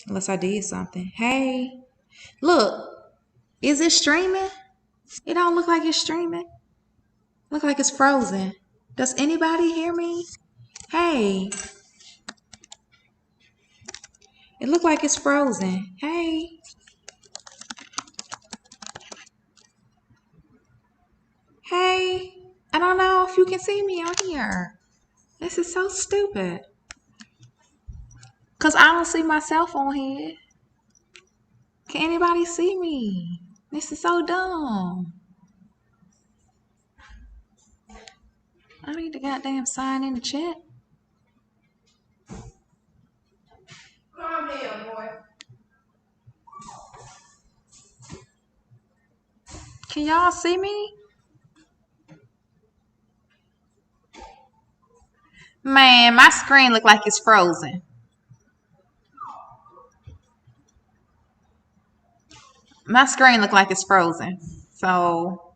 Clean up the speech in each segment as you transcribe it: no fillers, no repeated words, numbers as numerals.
Unless I did something. Hey, look, is it streaming? It don't look like it's streaming. Look like it's frozen. Does anybody hear me? Hey, it look like it's frozen. Hey, hey. I don't know if you can see me on here. This is so stupid. Cause I don't see myself on here. Can anybody see me? This is so dumb. I need to goddamn sign in the chat. Calm down, boy. Can y'all see me? Man, my screen look like it's frozen. My screen look like it's frozen. So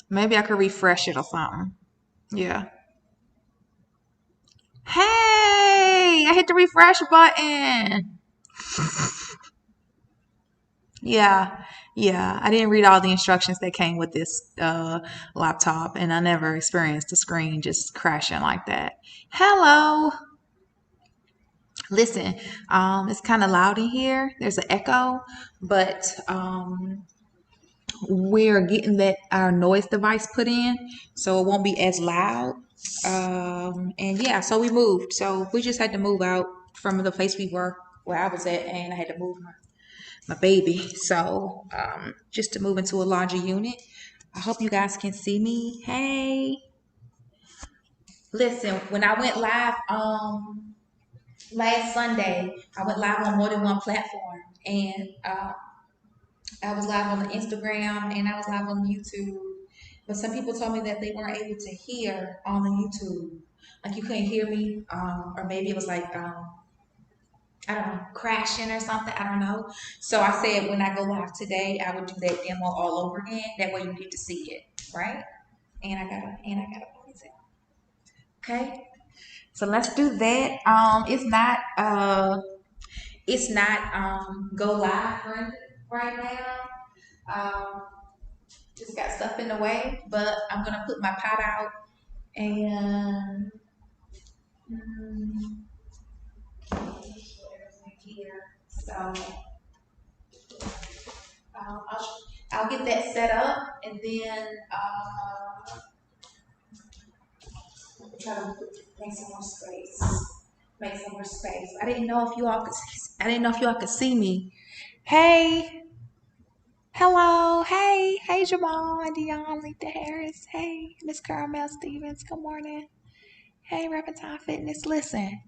maybe I could refresh it or something. Yeah. Hey, I hit the refresh button. Yeah, yeah. I didn't read all the instructions that came with this laptop, and I never experienced the screen just crashing like that. Hello. Listen, it's kind of loud in here. There's an echo, but we're getting that our noise device put in, so it won't be as loud. And yeah, so we moved. So we just had to move out from the place we were where I was at, and I had to move my baby. So just to move into a larger unit. I hope you guys can see me. Hey, listen, when I went live last Sunday, I went live on more than one platform, and I was live on the Instagram and I was live on YouTube. But some people told me that they weren't able to hear on the YouTube. Like you couldn't hear me, or maybe it was like I don't know, crashing or something. I don't know. So I said when I go live today, I would do that demo all over again. That way you get to see it, right? And I gotta pause it. Okay. So let's do that. It's not go live right now. Just got stuff in the way, but I'm gonna put my pot out and here. So I'll get that set up and then try to make some more space. Make some more space. I didn't know if you all could. I didn't know if you all could see me. Hey. Hello, hey Jamal and Dion, Lita Harris, hey Miss Caramel Stevens, good morning. Hey Repentine Fitness, listen,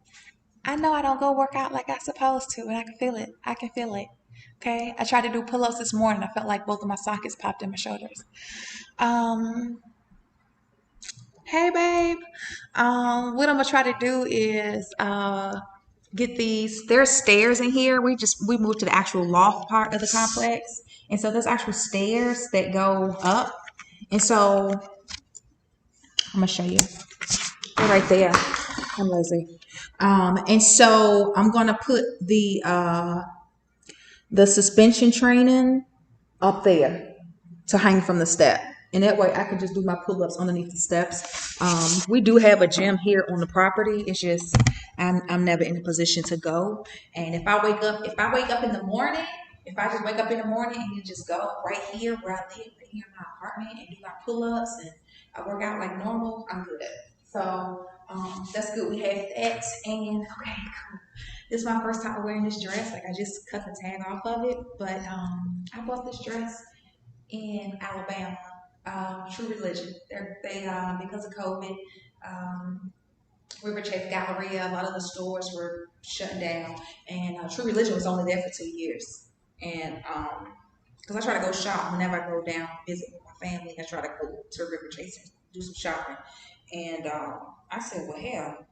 I know I don't go work out like I supposed to, and I can feel it. I can feel it. Okay, I tried to do pull-ups this morning. I felt like both of my sockets popped in my shoulders. Um, hey babe. What I'm gonna try to do is get these. There's stairs in here. We moved to the actual loft part of the complex, and so there's actual stairs that go up. And so I'm gonna show you. They're right there. I'm lazy. And so I'm gonna put the suspension training up there to hang from the step. And that way I can just do my pull-ups underneath the steps. We do have a gym here on the property. It's just I'm never in a position to go. And if I wake up in the morning, if I just wake up in the morning and just go right here where I live, right here in my apartment and do my pull-ups and I work out like normal, I'm good. So that's good. We have that. And okay, cool. This is my first time wearing this dress. Like I just cut the tag off of it, but I bought this dress in Alabama. True Religion. They because of COVID, River Chase Galleria, a lot of the stores were shut down, and True Religion was only there for 2 years. And because I try to go shop whenever I go down visit with my family, I try to go to River Chase and do some shopping. And I said, well, hell,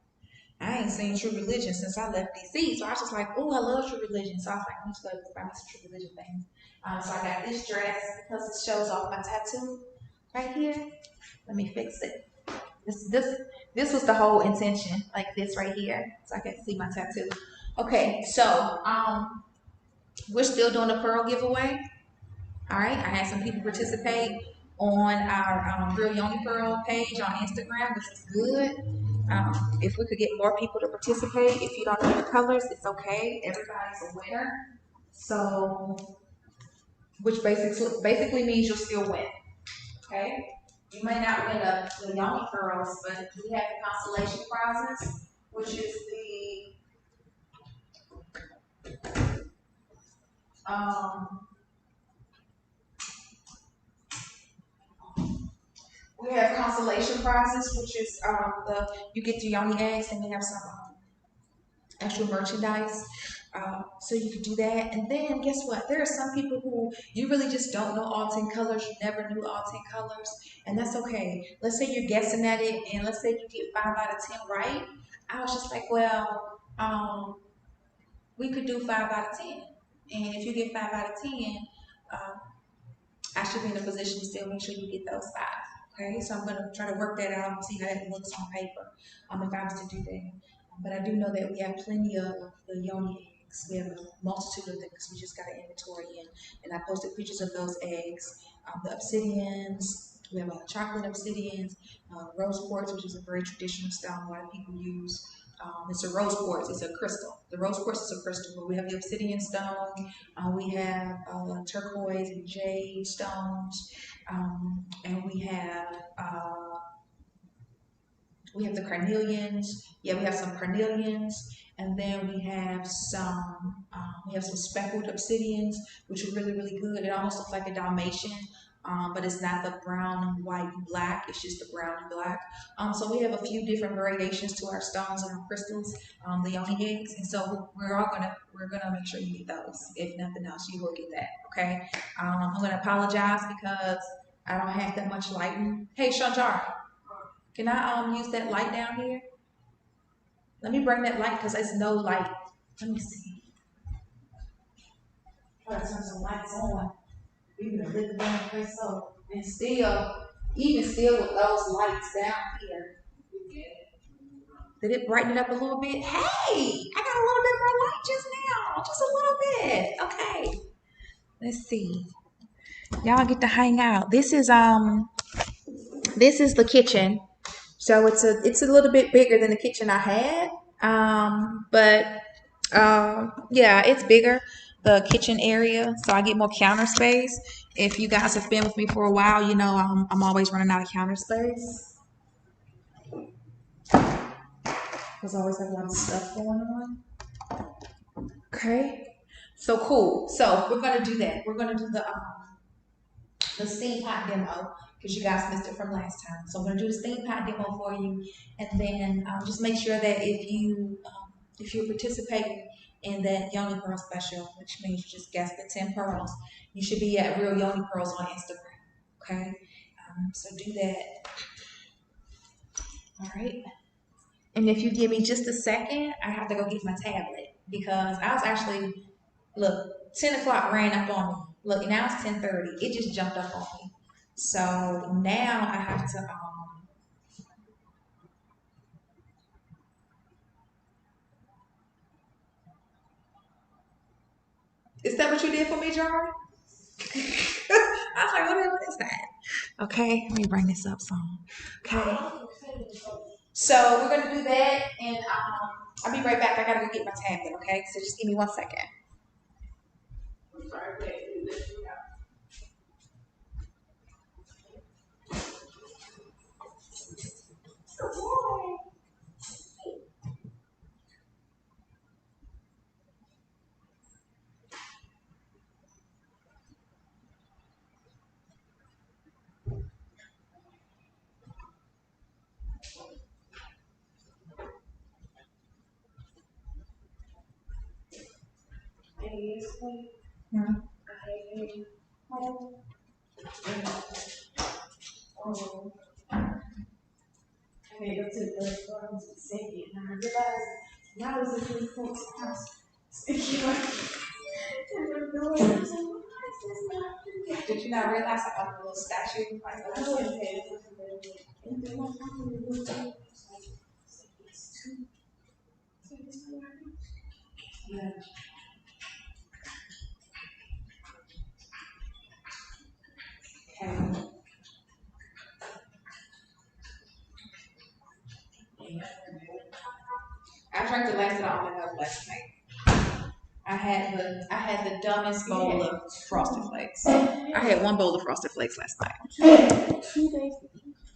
I ain't seen True Religion since I left DC. So I was just like, oh, I love True Religion. So I was like, I'm just going to buy me some True Religion things. So I got this dress because it shows off my tattoo right here. Let me fix it. This This was the whole intention, like this right here, so I can see my tattoo. Okay, so we're still doing a pearl giveaway. All right, I had some people participate on our Real Yoni Pearl page on Instagram, which is good. If we could get more people to participate, if you don't know the colors, it's okay. Everybody's a winner. So, which basically means you'll still win. Okay, you may not win the Yoni Pearls, but we have the consolation prizes, which is we have consolation prizes, which is you get your Yoni eggs, and we have some extra merchandise. So you can do that. And then guess what? There are some people who you really just don't know all 10 colors. You never knew all 10 colors. And that's okay. Let's say you're guessing at it and let's say you get 5 out of 10 right. I was just like, well, we could do 5 out of 10. And if you get 5 out of 10, I should be in a position to still make sure you get those 5. Okay, so I'm going to try to work that out and see how that looks on paper if I was to do that. But I do know that we have plenty of the Yoni eggs. We have a multitude of them because we just got an inventory in. And I posted pictures of those eggs, the obsidians. We have chocolate obsidians, rose quartz, which is a very traditional style a lot of people use. It's a rose quartz. It's a crystal. The rose quartz is a crystal. But we have the obsidian stone. We have turquoise and jade stones, and we have the carnelians. Yeah, we have some carnelians, and then we have some speckled obsidians, which are really, really good. It almost looks like a Dalmatian, but it's not the brown and white and black. It's just the brown and black. So we have a few different variations to our stones and our crystals, the Yoni eggs, and so we're gonna make sure you get those. If nothing else, you will get that. Okay. I'm gonna apologize because I don't have that much lighting. Hey, Seanjari. Can I use that light down here? Let me bring that light because there's no light. Let me see. Try to turn some lights on. We can live the damn place up. And still, even still with those lights down here. Did it brighten it up a little bit? Hey, I got a little bit more light just now. Just a little bit. Okay. Let's see. Y'all get to hang out. This is the kitchen. So it's a little bit bigger than the kitchen I had, but yeah, it's bigger, the kitchen area, so I get more counter space. If you guys have been with me for a while, you know I'm always running out of counter space. There's always like a lot of stuff going on. Okay, so cool. So we're gonna do that. We're gonna do the steam pot demo because you guys missed it from last time. So I'm going to do the steam pot demo for you, and then just make sure that if you're participating in that Yoni Pearl special, which means you just guessed the 10 pearls, you should be at Real Yoni Pearls on Instagram. Okay, so do that. All right. And if you give me just a second, I have to go get my tablet because I was actually, look, 10 o'clock ran up on me. Look, now it's 10:30. It just jumped up on me. So now I have to, is that what you did for me, Jar? I was like, what is that? Okay, let me bring this up some. Okay. So we're gonna do that, and I'll be right back. I gotta go get my tablet, okay? So just give me 1 second. Okay, go to the second. Now I realize now is a really cool house. Did you not realize I got a little statue? Yeah. Okay. I drank the last that I only had last night. I had the dumbest bowl of frosted flakes. I had one bowl of frosted flakes last night.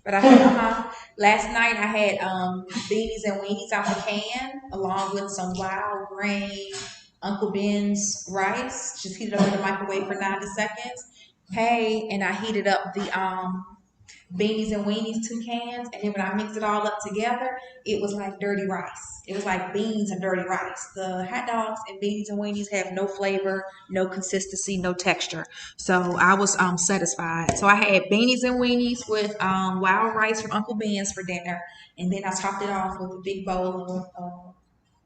But I had last night I had beanies and weenies out the can along with some wild grain Uncle Ben's rice. Just heat it up in the microwave for 90 seconds. Hey, and I heated up the beanies and weenies 2 cans, and then when I mixed it all up together, it was like dirty rice. It was like beans and dirty rice. The hot dogs and beanies and weenies have no flavor, no consistency, no texture. So I was satisfied. So I had beanies and weenies with wild rice from Uncle Ben's for dinner, and then I topped it off with a big bowl of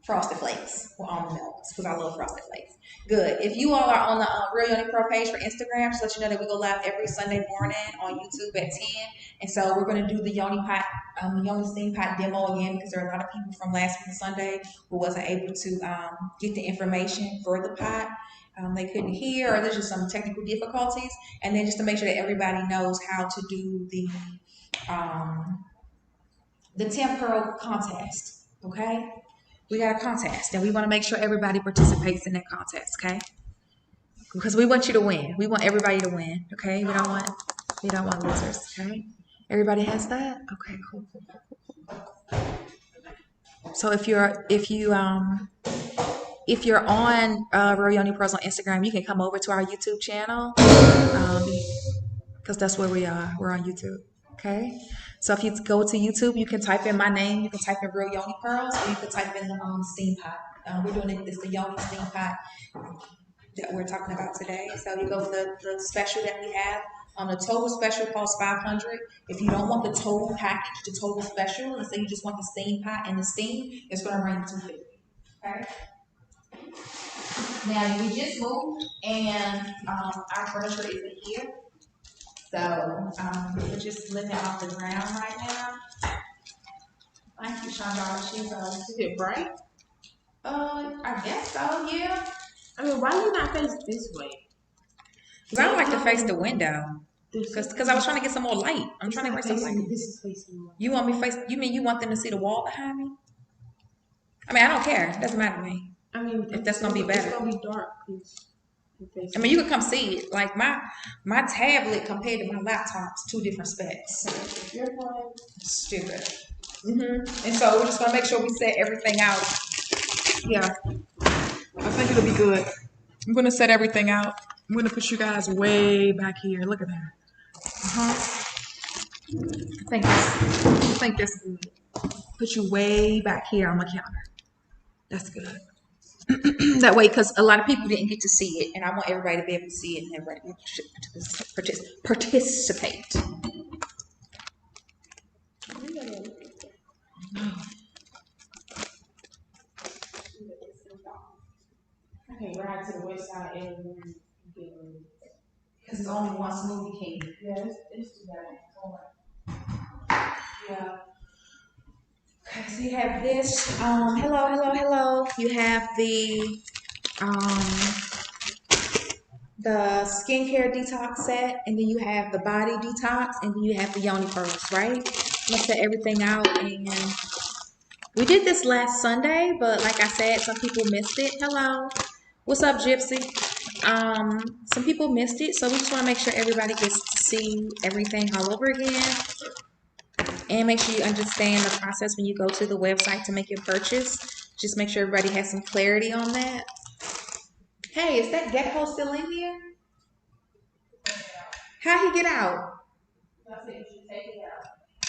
Frosted Flakes with almond milk because I love Frosted Flakes. Good. If you all are on the Real Yoni Pro page for Instagram, just let you know that we go live every Sunday morning on YouTube at 10. And so we're going to do the Yoni pot, Yoni steam pot demo again because there are a lot of people from last week Sunday who wasn't able to get the information for the pot. They couldn't hear, or there's just some technical difficulties. And then just to make sure that everybody knows how to do the 10 pearl contest. Okay. We got a contest, and we want to make sure everybody participates in that contest, okay? Because we want you to win. We want everybody to win, okay? We don't want losers, okay? Everybody has that? Okay, cool. So if you're on Real Yoni Pros on Instagram, you can come over to our YouTube channel because that's where we are. We're on YouTube, okay? So if you go to YouTube, you can type in my name. You can type in Real Yoni Pearls, or you can type in the steam pot. We're doing it. It's the Yoni steam pot that we're talking about today. So you go with the special that we have. The total special costs $500. If you don't want the total package, the total special, let's say you just want the steam pot and the steam, it's going to run $250. Okay. Now we just moved, and our furniture isn't here. So we're just living off the ground right now. Thank you, Seanjari. She's Is it bright? I guess so, yeah. I mean, why do you not face this way? Because I don't like to face the window. Because I was trying to get some more light. I'm trying to bring some light. This is facing You want me face? You mean you want them to see the wall behind me? I mean, I don't care. It doesn't matter to me. I mean, if that's gonna be better. It's gonna be dark. I mean, you can come see it. Like my tablet compared to my laptop's 2 different specs. Stupid. And so we're just gonna make sure we set everything out. Yeah, I think it'll be good. I'm gonna set everything out. I'm gonna put you guys way back here. Look at that. I think that's good. Put you way back here on the counter. That's good. That way, because a lot of people didn't get to see it, and I want everybody to be able to see it and everybody to participate. I can't ride to the west side and because it's only one smoothie king. Yeah, it's too bad. Yeah. Okay, so you have this. Hello. You have the skincare detox set, and then you have the body detox, and then you have the Yoni pearls, right? Let's set everything out, and we did this last Sunday, but like I said, some people missed it. Hello. What's up, Gypsy? Some people missed it, so we just want to make sure everybody gets to see everything all over again. And make sure you understand the process when you go to the website to make your purchase. Just make sure everybody has some clarity on that. Hey, is that gecko still in here? How he get out?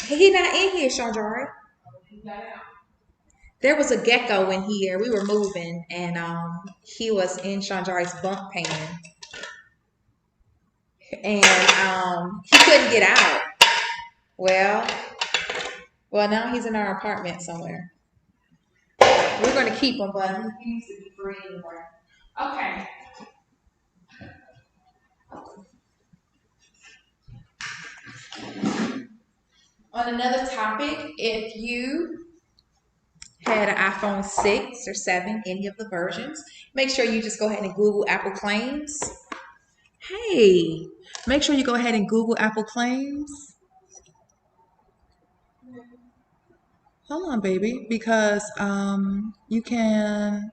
He not in here, Seanjari. There was a gecko in here. We were moving, and he was in Seanjari's bunk pan. And he couldn't get out. Well, now he's in our apartment somewhere. We're going to keep him, but he needs to be free anywhere. Okay. On another topic, if you had an iPhone 6 or 7, any of the versions, make sure you just go ahead and Google Apple claims. Hey, make sure you go ahead and Google Apple claims. Hold on, baby, because you can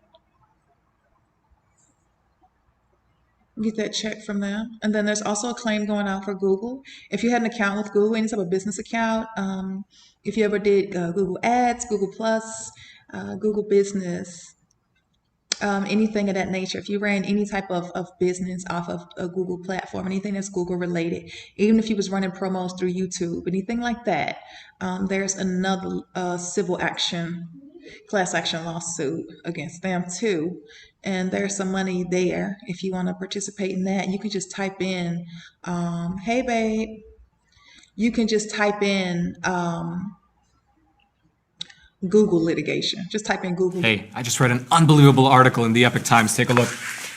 get that check from them. And then there's also a claim going out for Google. If you had an account with Google, any type of business account, if you ever did Google Ads, Google Plus, Google Business, anything of that nature, if you ran any type of business off of a Google platform, anything that's Google related, even if you was running promos through YouTube, anything like that, there's another civil action, class action lawsuit against them too. And there's some money there. If you want to participate in that, you can just type in, hey babe, you can just type in Google litigation. Just type in Google. Hey, I just read an unbelievable article in the Epic Times. Take a look.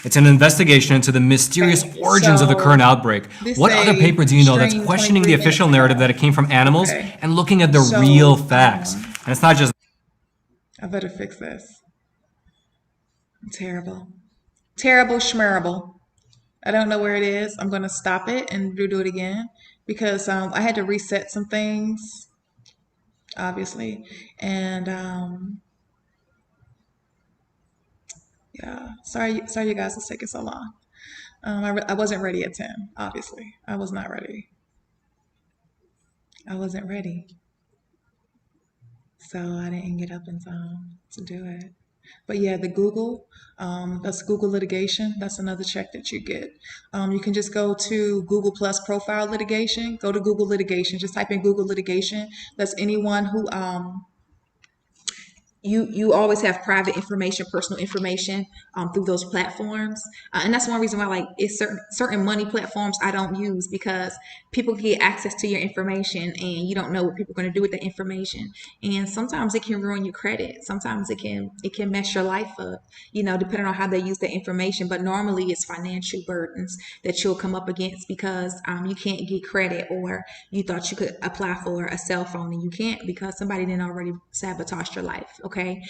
It's an investigation into the mysterious origins of the current outbreak. What other paper do you know that's questioning the official narrative that it came from animals and looking at the real facts? And it's not just... I better fix this. Terrible. Terrible schmerrible. I don't know where it is. I'm going to stop it and do it again because I had to reset some things, obviously. And yeah, sorry you guys, it's taking so long. I wasn't ready at 10, obviously. I was not ready. I wasn't ready. So I didn't get up in time to do it. But yeah, the Google, that's Google litigation. That's another check that you get. You can just go to Google Plus profile litigation. Go to Google litigation. Just type in Google litigation. That's anyone who you always have private information, personal information through those platforms, and that's one reason why like it's certain money platforms I don't use because people get access to your information and you don't know what people are going to do with the information, and sometimes it can ruin your credit. Sometimes it can mess your life up, depending on how they use the information. But normally it's financial burdens that you'll come up against because you can't get credit, or you thought you could apply for a cell phone and you can't because somebody didn't already sabotage your life. Okay,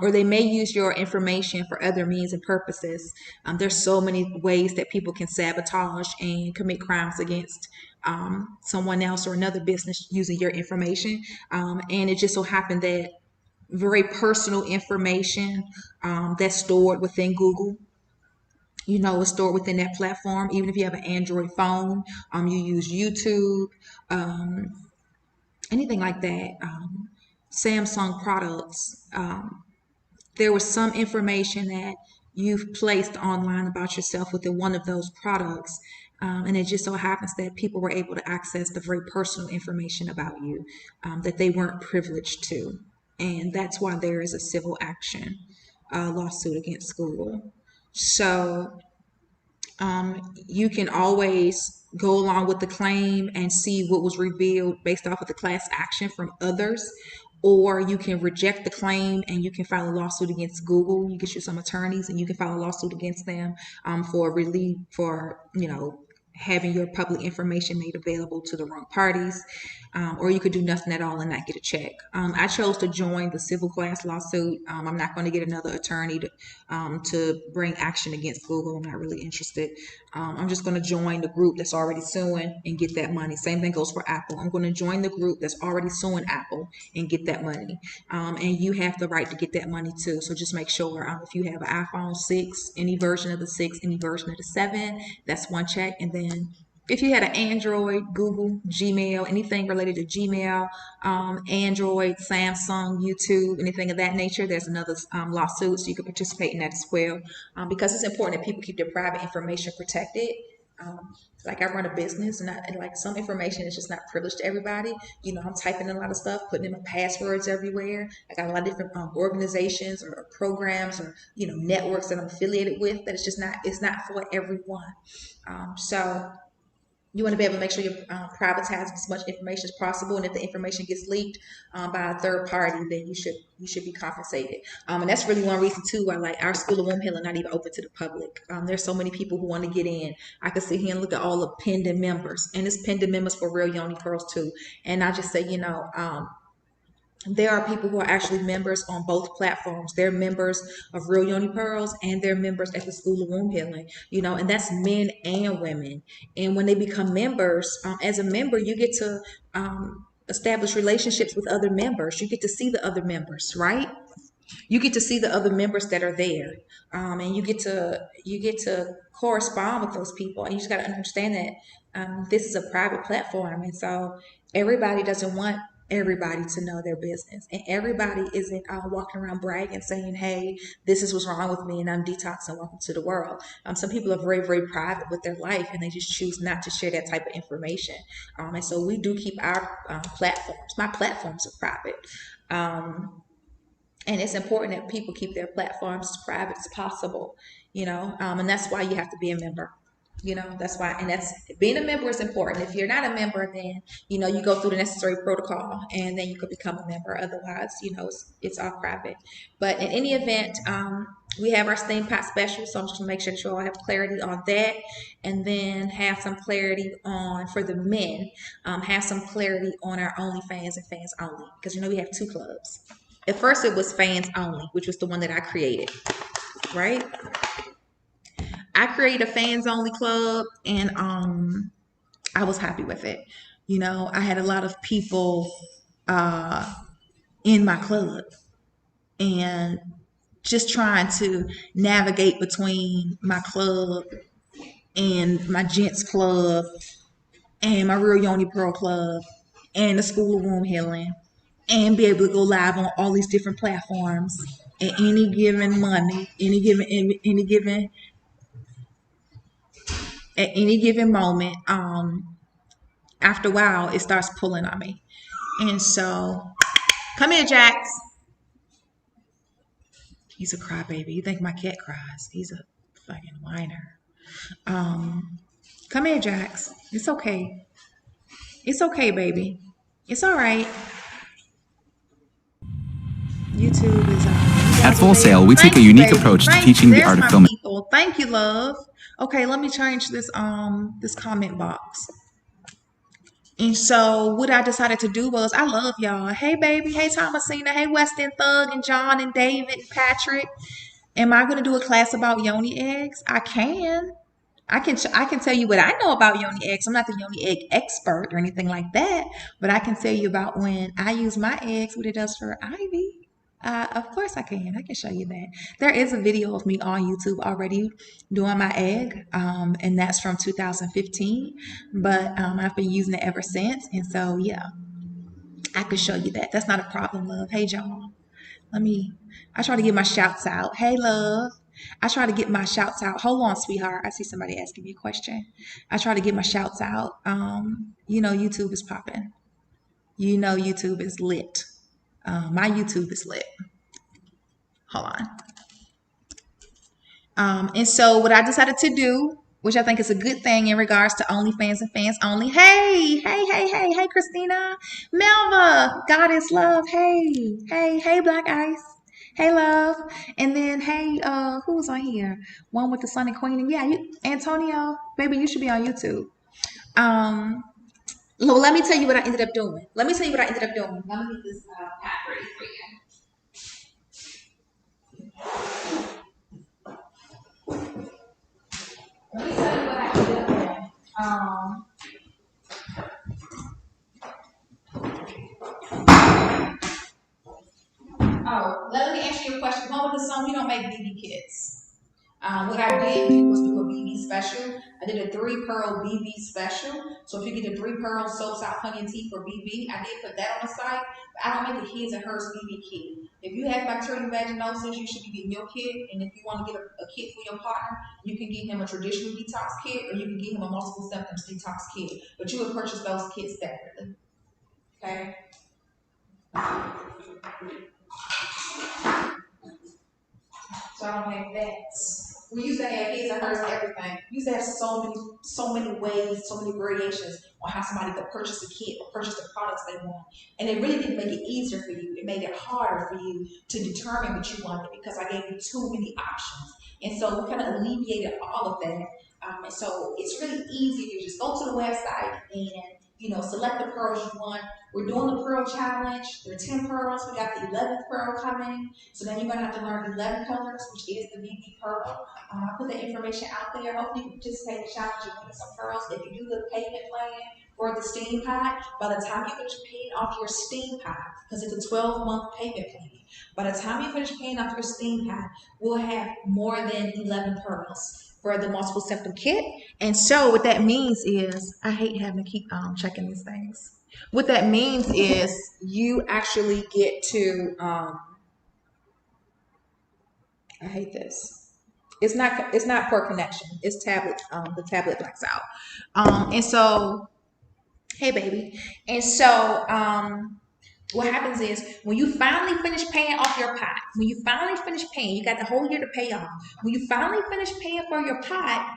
or they may use your information for other means and purposes. There's so many ways that people can sabotage and commit crimes against someone else or another business using your information. And it just so happened that very personal information that's stored within Google, is stored within that platform. Even if you have an Android phone, you use YouTube, anything like that. Samsung products, there was some information that you've placed online about yourself within one of those products. And it just so happens that people were able to access the very personal information about you that they weren't privileged to. And that's why there is a civil action lawsuit against Google. So you can always go along with the claim and see what was revealed based off of the class action from others, or you can reject the claim and you can file a lawsuit against Google. You get you some attorneys and you can file a lawsuit against them for relief, for having your public information made available to the wrong parties, or you could do nothing at all and not get a check. I chose to join the civil class lawsuit. I'm not going to get another attorney to bring action against Google. I'm not really interested. I'm just going to join the group that's already suing and get that money. Same thing goes for Apple. I'm going to join the group that's already suing Apple and get that money. And you have the right to get that money too. So just make sure if you have an iPhone 6, any version of the 6, any version of the 7, that's one check. And then if you had an Android, Google, Gmail, anything related to Gmail, Android, Samsung, YouTube, anything of that nature, there's another lawsuit, so you can participate in that as well. Because it's important that people keep their private information protected. Like I run a business, and like some information is just not privileged to everybody. I'm typing in a lot of stuff, putting in my passwords everywhere. I got a lot of different organizations or programs or networks that I'm affiliated with. That it's not for everyone. So You want to be able to make sure you're privatizing as much information as possible, and if the information gets leaked by a third party, then you should be compensated. And that's really one reason too why like our School of Womb Healing not even open to the public. There's so many people who want to get in. I can sit here and look at all the pending members, and it's pending members for Real Yoni Pearls too. And I just say, there are people who are actually members on both platforms. They're members of Real Yoni Pearls and they're members at the School of Womb Healing, and that's men and women. And when they become members, as a member, you get to establish relationships with other members. You get to see the other members, right? You get to see the other members that are there, and you get to correspond with those people. And you just got to understand that this is a private platform, and so everybody doesn't want everybody to know their business, and everybody isn't walking around bragging saying, hey, this is what's wrong with me and I'm detoxing, welcome to the world. Some people are very, very private with their life and they just choose not to share that type of information. And so we do keep our platforms. My platforms are private. And it's important that people keep their platforms as private as possible, and that's why you have to be a member. That's why, and that's being a member is important. If you're not a member, then you go through the necessary protocol, and then you could become a member. Otherwise, it's all private. But in any event, we have our steam pot special, so I'm just gonna make sure that you all have clarity on that, and then have some clarity on for the men. Have some clarity on our OnlyFans and fans only, because we have two clubs. At first, it was fans only, which was the one that I created, right? I created a fans only club, and I was happy with it. I had a lot of people in my club, and just trying to navigate between my club and my gents club and my Real Yoni Pearl club and the School of Womb Healing, and be able to go live on all these different platforms at any given Monday, at any given moment. After a while, it starts pulling on me. And so, come here, Jax. He's a crybaby. You think my cat cries? He's a fucking whiner. Come here, Jax. It's okay. It's okay, baby. It's all right. YouTube is At Full Sail, we take a unique approach to teaching the art of filming. Thank you, love. Okay, let me change this this comment box. And so what I decided to do was, I love y'all. Hey, baby. Hey, Thomasina. Hey, Weston Thug and John and David and Patrick. Am I going to do a class about yoni eggs? I can. I can tell you what I know about yoni eggs. I'm not the yoni egg expert or anything like that, but I can tell you about when I use my eggs, what it does for Ivy. Of course I can. I can show you that. There is a video of me on YouTube already doing my egg, and that's from 2015. But I've been using it ever since, and so yeah, I can show you that. That's not a problem, love. Hey, John. I try to get my shouts out. Hey, love. I try to get my shouts out. Hold on, sweetheart. I see somebody asking me a question. I try to get my shouts out. YouTube is popping. YouTube is lit. My YouTube is lit. Hold on. And so what I decided to do, which I think is a good thing in regards to OnlyFans and fans only. Hey, Christina, Melva, Goddess Love. Hey, Black Ice. Hey, love. And then, hey, who's on here? One with the Sun and Queen. And yeah, Antonio, baby, you should be on YouTube. Well, let me tell you what I ended up doing. Let me get this pack ready for you. Let me tell you what I ended up doing. Let me answer your question. One with the song, we don't make BB kits. What I did was do a BB special. I did a 3-pearl BB special. So if you get the 3-pearl soaps out, honey and tea for BB, I did put that on the site. But I don't make the his and hers BB kit. If you have bacterial vaginosis, you should be getting your kit. And if you want to get a kit for your partner, you can get him a traditional detox kit, or you can get him a multiple symptoms detox kit. But you would purchase those kits separately. Okay. So I don't have that. We used to have his and hers and everything. We used to have so many ways, so many variations on how somebody could purchase a kit or purchase the products they want. And it really didn't make it easier for you. It made it harder for you to determine what you wanted because I gave you too many options. And so we kind of alleviated all of that. And so it's really easy. You just go to the website and select the pearls you want. We're doing the pearl challenge. There are 10 pearls. We got the 11th pearl coming. So then you're going to have to learn 11 colors, which is the BB pearl. I put the information out there. Hopefully you can participate in the challenge and win some pearls. If you do the payment plan for the steam pot, by the time you finish paying off your steam pot, because it's a 12-month payment plan, by the time you finish paying off your steam pot, we'll have more than 11 pearls for the multiple symptom kit. And so what that means is, I hate having to keep checking these things. What that means is you actually get to, I hate this. It's not per connection. It's tablet, the tablet blacks out. And so, hey baby. And so, what happens is when you finally finish paying off your pot, when you finally finish paying, you got the whole year to pay off. When you finally finish paying for your pot,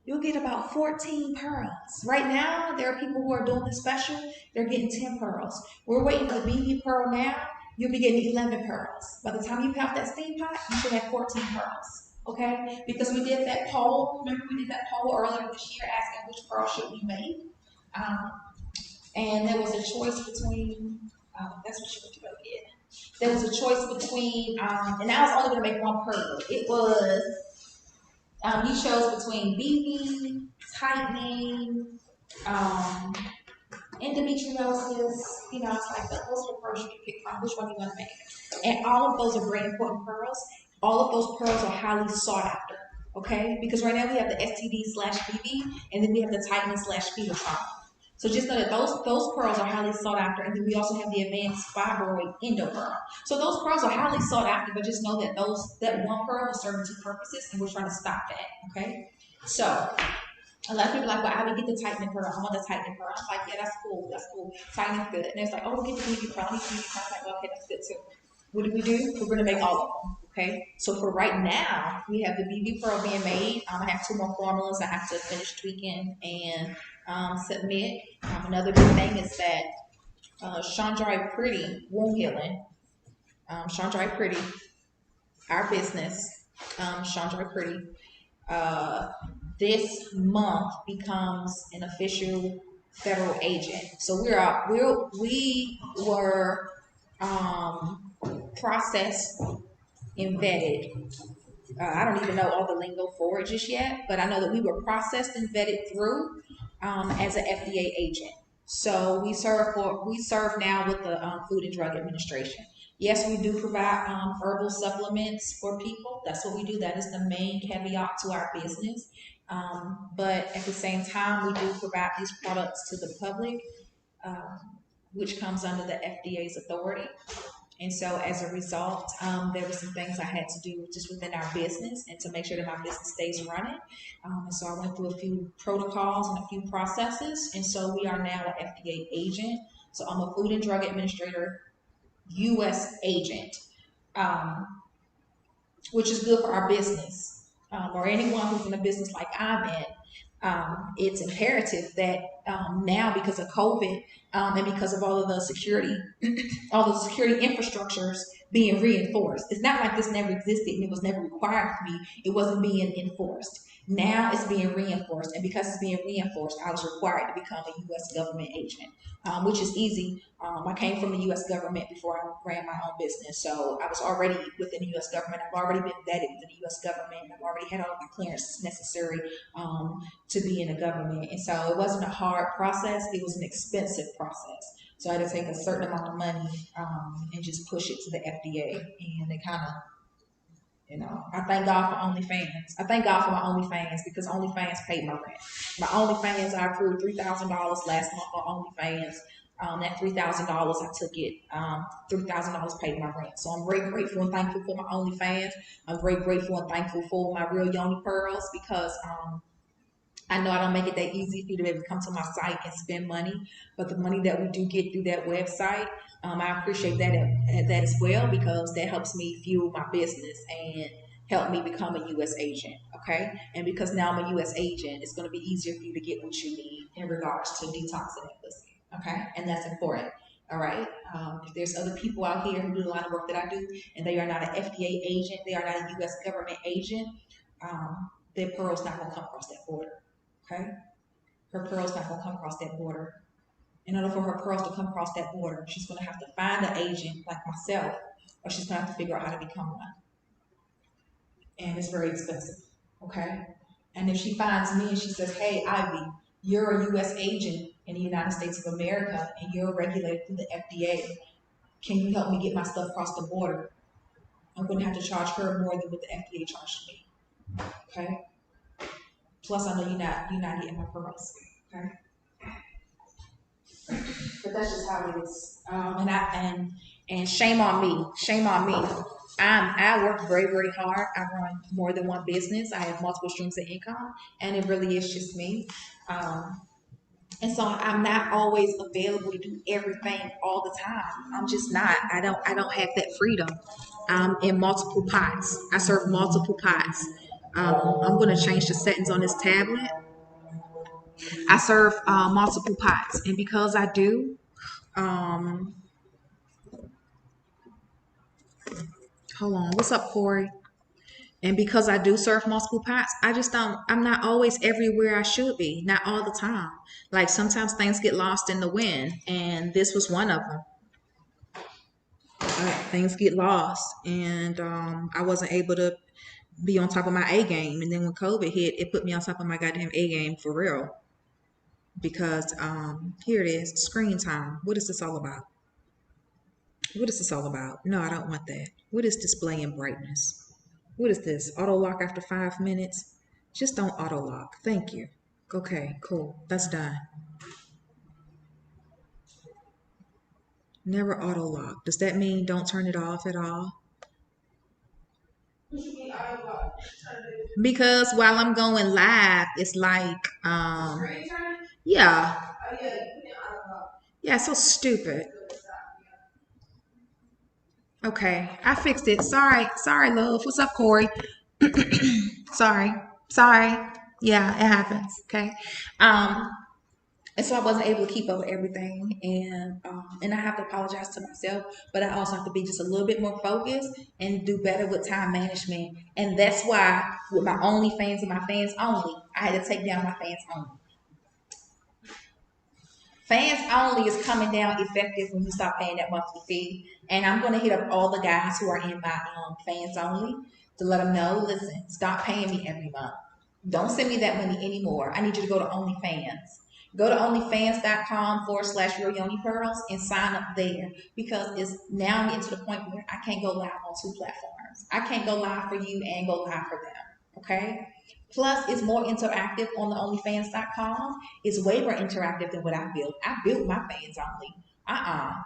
you'll get about 14 pearls. Right now, there are people who are doing the special. They're getting 10 pearls. We're waiting for the BB pearl now. You'll be getting 11 pearls. By the time you pay off that steam pot, you should have 14 pearls. Okay? Because we did that poll. Remember we did that poll earlier this year asking which pearl should we make. And there was a choice between, that's what you would get. There was a choice between, and I was only going to make one pearl. It was, you chose between BB, tightening, endometriosis. It's like those are the pearls you can pick from. Which one you want to make? And all of those are very important pearls. All of those pearls are highly sought after. Okay? Because right now we have the STD/BB, and then we have the tightening/fetal trauma. So just know that those pearls are highly sought after, and then we also have the advanced fibroid endo pearl. So those pearls are highly sought after, but just know that that one pearl will serve two purposes, and we're trying to stop that. Okay? So a lot of people are like, well, I would get the tightening pearl. I want the tightening pearl. I'm like, yeah, that's cool. Tightening's good. And it's like, oh, we'll get the BB pearl. I need the BB pearl. I'm like, well, okay, that's good too. What do? We're gonna make all of them. Okay, so for right now, we have the BB pearl being made. I have 2 more formulas I have to finish tweaking and submit. Another big thing is that Seanjari Preeti Wound Healing, Seanjari Preeti, our business, Seanjari Preeti, this month becomes an official federal agent. So we were processed and vetted. I don't even know all the lingo for it just yet, but I know that we were processed and vetted through as an FDA agent. So we serve now with the Food and Drug Administration. Yes, we do provide herbal supplements for people. That's what we do. That is the main caveat to our business. But at the same time, we do provide these products to the public, which comes under the FDA's authority. And so as a result, there were some things I had to do just within our business and to make sure that my business stays running. And so I went through a few protocols and a few processes. And so we are now an FDA agent. So I'm a Food and Drug Administrator, U.S. agent, which is good for our business, or anyone who's in a business like I'm in. It's imperative that now, because of COVID and because of all of the security, all the security infrastructures being reinforced. It's not like this never existed and it was never required of me. It wasn't being enforced. Now it's being reinforced, and because it's being reinforced, I was required to become a U.S. government agent, which is easy. I came from the U.S. government before I ran my own business, so I was already within the U.S. government. I've already been vetted within the U.S. government. I've already had all my clearances necessary to be in the government, and so it wasn't a hard process. It was an expensive process. So I had to take a certain amount of money and just push it to the FDA, and it kind of, I thank God for OnlyFans. I thank God for my OnlyFans because OnlyFans paid my rent. My OnlyFans, I accrued $3,000 last month on OnlyFans. That $3,000, I took it. $3,000 paid my rent. So I'm very grateful and thankful for my OnlyFans. I'm very grateful and thankful for my real Yoni pearls because I know I don't make it that easy for you to be able to come to my site and spend money, but the money that we do get through that website, I appreciate that as well because that helps me fuel my business and help me become a U.S. agent, okay? And because now I'm a U.S. agent, it's going to be easier for you to get what you need in regards to detoxing that pussy, okay? And that's important, all right? If there's other people out here who do the line of work that I do, and they are not an FDA agent, they are not a U.S. government agent, their pearl's not going to come across that border, okay? Her pearl's not going to come across that border. In order for her pearls to come across that border, she's going to have to find an agent like myself, or she's going to have to figure out how to become one. And it's very expensive, okay? And if she finds me and she says, hey, Ivy, you're a U.S. agent in the United States of America and you're regulated through the FDA, can you help me get my stuff across the border? I'm going to have to charge her more than what the FDA charged me, okay? Plus, I know you're not getting my pearls, okay? But that's just how it is. And shame on me. Shame on me. I work very, very hard. I run more than one business. I have multiple streams of income, and it really is just me. And so I'm not always available to do everything all the time. I'm just not. I don't have that freedom. In multiple pots. I serve multiple pots. I'm going to change the settings on this tablet. I serve multiple pots, and because I do, hold on, what's up, Corey? And because I do serve multiple pots, I'm not always everywhere I should be, not all the time. Like sometimes things get lost in the wind, and this was one of them. Things get lost, and I wasn't able to be on top of my A game. And then when COVID hit, it put me on top of my goddamn A game for real. Because here it is, screen time. What is this all about? What is this all about? No, I don't want that. What is displaying brightness? What is this? Auto lock after 5 minutes? Just don't auto lock. Thank you. Okay, cool. That's done. Never auto lock. Does that mean don't turn it off at all? Because while I'm going live, it's like, yeah. Yeah, so stupid. Okay, I fixed it. Sorry, love. What's up, Corey? Sorry. Yeah, it happens. Okay. And so I wasn't able to keep up with everything, and I have to apologize to myself, but I also have to be just a little bit more focused and do better with time management. And that's why with my OnlyFans and my fans only, I had to take down my fans only. Fans only is coming down effective when you stop paying that monthly fee. And I'm going to hit up all the guys who are in my fans only to let them know, listen, stop paying me every month. Don't send me that money anymore. I need you to go to OnlyFans. Go to onlyfans.com/Real Yoni Pearls and sign up there, because it's now getting to the point where I can't go live on 2 platforms. I can't go live for you and go live for them. Okay? Plus, it's more interactive on the onlyfans.com. It's way more interactive than what I built. I built my fans only.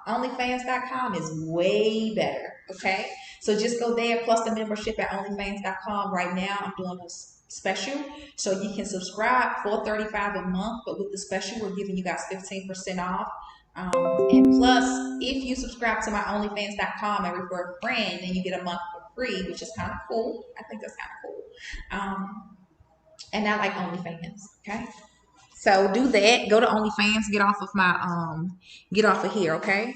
Onlyfans.com is way better. Okay? So just go there, plus the membership at onlyfans.com. Right now, I'm doing a special. So you can subscribe for $35 a month, but with the special, we're giving you guys 15% off. And plus, if you subscribe to my onlyfans.com and refer a friend, then you get a month for free, which is kind of cool. I think that's kind of cool. And I like OnlyFans, okay? So do that. Go to OnlyFans. Get off of here, okay?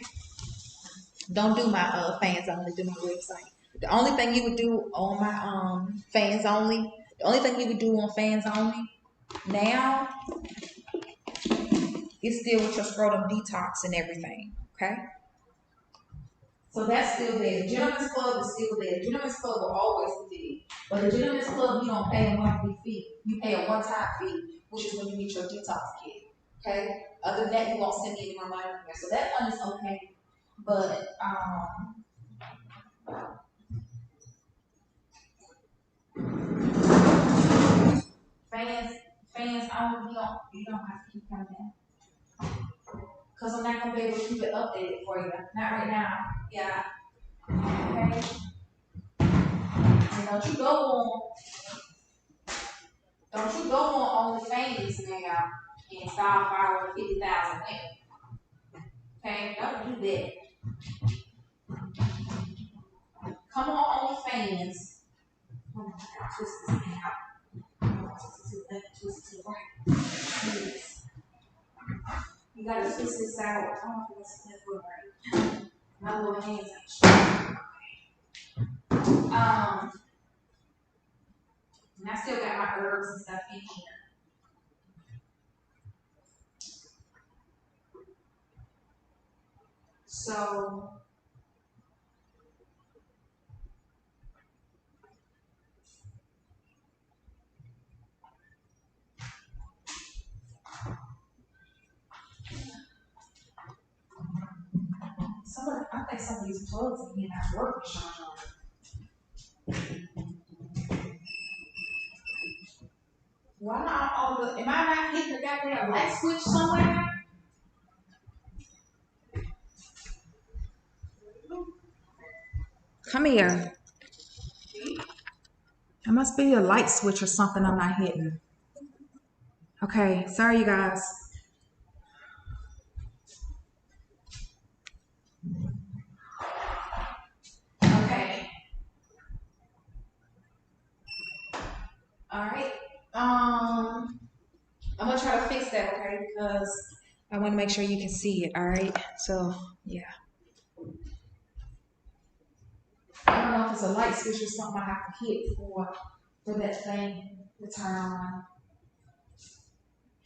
Don't do my fans only. Do my website. The only thing you would do on my fans only. The only thing you would do on fans only now is still with your scrotum detox and everything, okay? So that's still there. The Gentleman's Club is still there. The Gentleman's Club will always be there. But the Gentleman's Club, you don't pay a monthly fee. You pay a one-time fee, which is when you get your detox kit. Okay? Other than that, you won't send me any more money from there. So that one is okay. But fans only, you don't have to keep coming in. Because I'm not gonna be able to keep it updated for you. Not right now. Yeah. Okay. And don't you go on OnlyFans now and start following 50,000 women. Okay, don't do that. Come on OnlyFans. Twist this thing out. Twist it to the left, twist it to the right. You gotta twist this out. I don't know if it's gonna work right. My little hands actually. And I still got my herbs and stuff in here. So I think some of these plugs in here not working, Seanjari. Why not all the? Am I not hitting the goddamn light switch somewhere? Come here. It must be a light switch or something I'm not hitting. Okay, sorry you guys. Okay. All right. I'm gonna try to fix that, okay? Because I want to make sure you can see it. All right. So yeah. I don't know if it's a light switch or something I have to hit for that thing to turn on.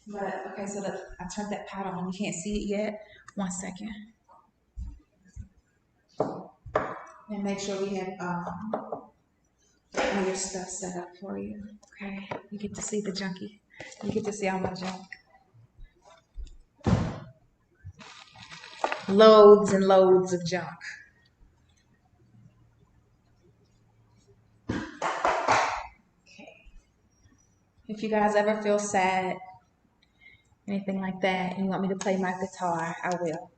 But okay, so I turned that powder on. You can't see it yet. 1 second. And make sure we have all your stuff set up for you. Okay, you get to see the junkie. You get to see all my junk. Loads and loads of junk. Okay. If you guys ever feel sad, anything like that, and you want me to play my guitar, I will.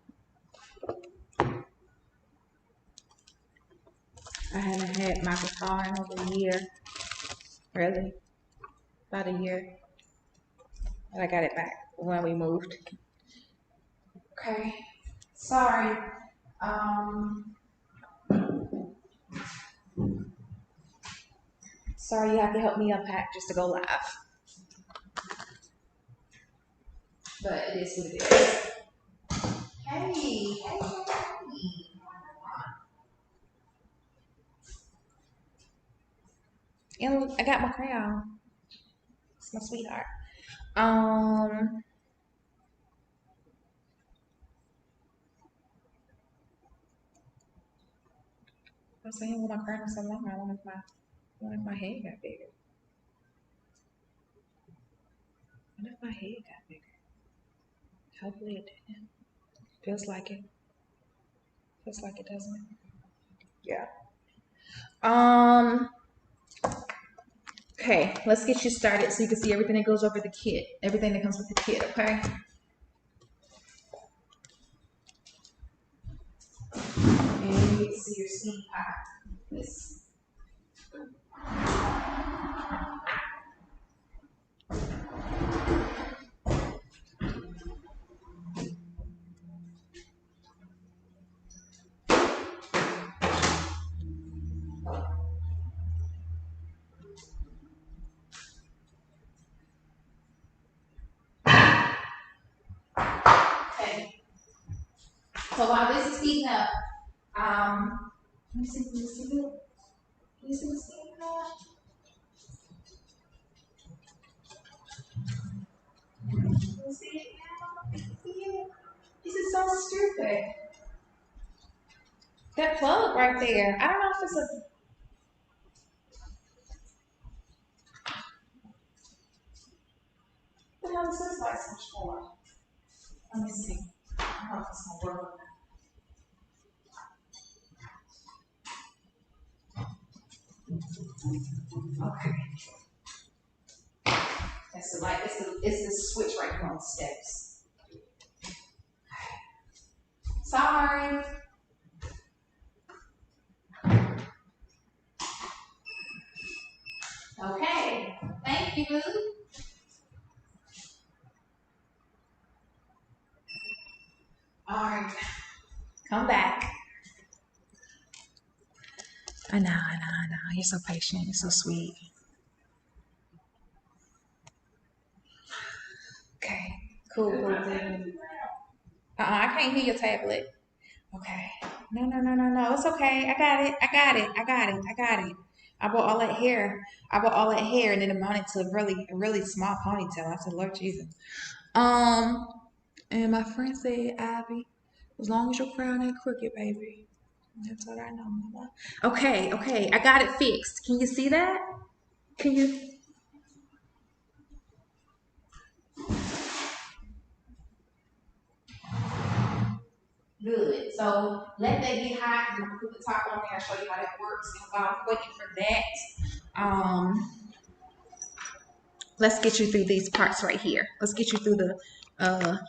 I haven't had my guitar in over a year. Really? About a year. But I got it back when we moved. Okay. Sorry. Sorry you have to help me unpack just to go live. But it is what it is. Hey. And I got my crayon. It's my sweetheart. I was saying with my crayon so long, I wanted my head got bigger. What if my head got bigger? Hopefully it didn't. Feels like it. Feels like it, doesn't it? Yeah. Okay, let's get you started so you can see everything that goes over the kit. Everything that comes with the kit, okay? And you get to see your steam pot. This. Okay. So while this is heating up, let me see, can you see it? Can you see the steam pot? Can you see it now? See it? This is so stupid. That plug right there. I don't know if it's a. What the hell is this light switch for? Let me see. I don't know if it's gonna work. Okay. That's the light. It's the switch right here on the steps. Sorry. Okay. Thank you. All right. Come back. I know. you're so patient. You're so sweet. Okay. Cool. I can't hear your tablet. Okay. No. It's okay. I got it. I bought all that hair. And then it amounted to a really small ponytail. I said, Lord Jesus. And my friend said, Ivy, as long as your crown ain't crooked, baby. That's what I know, mama. Okay. I got it fixed. Can you see that? Can you? Good. So let that get hot. I'm gonna put the top on there and show you how that works. And while I'm waiting for that, let's get you through these parts right here. Let's get you through the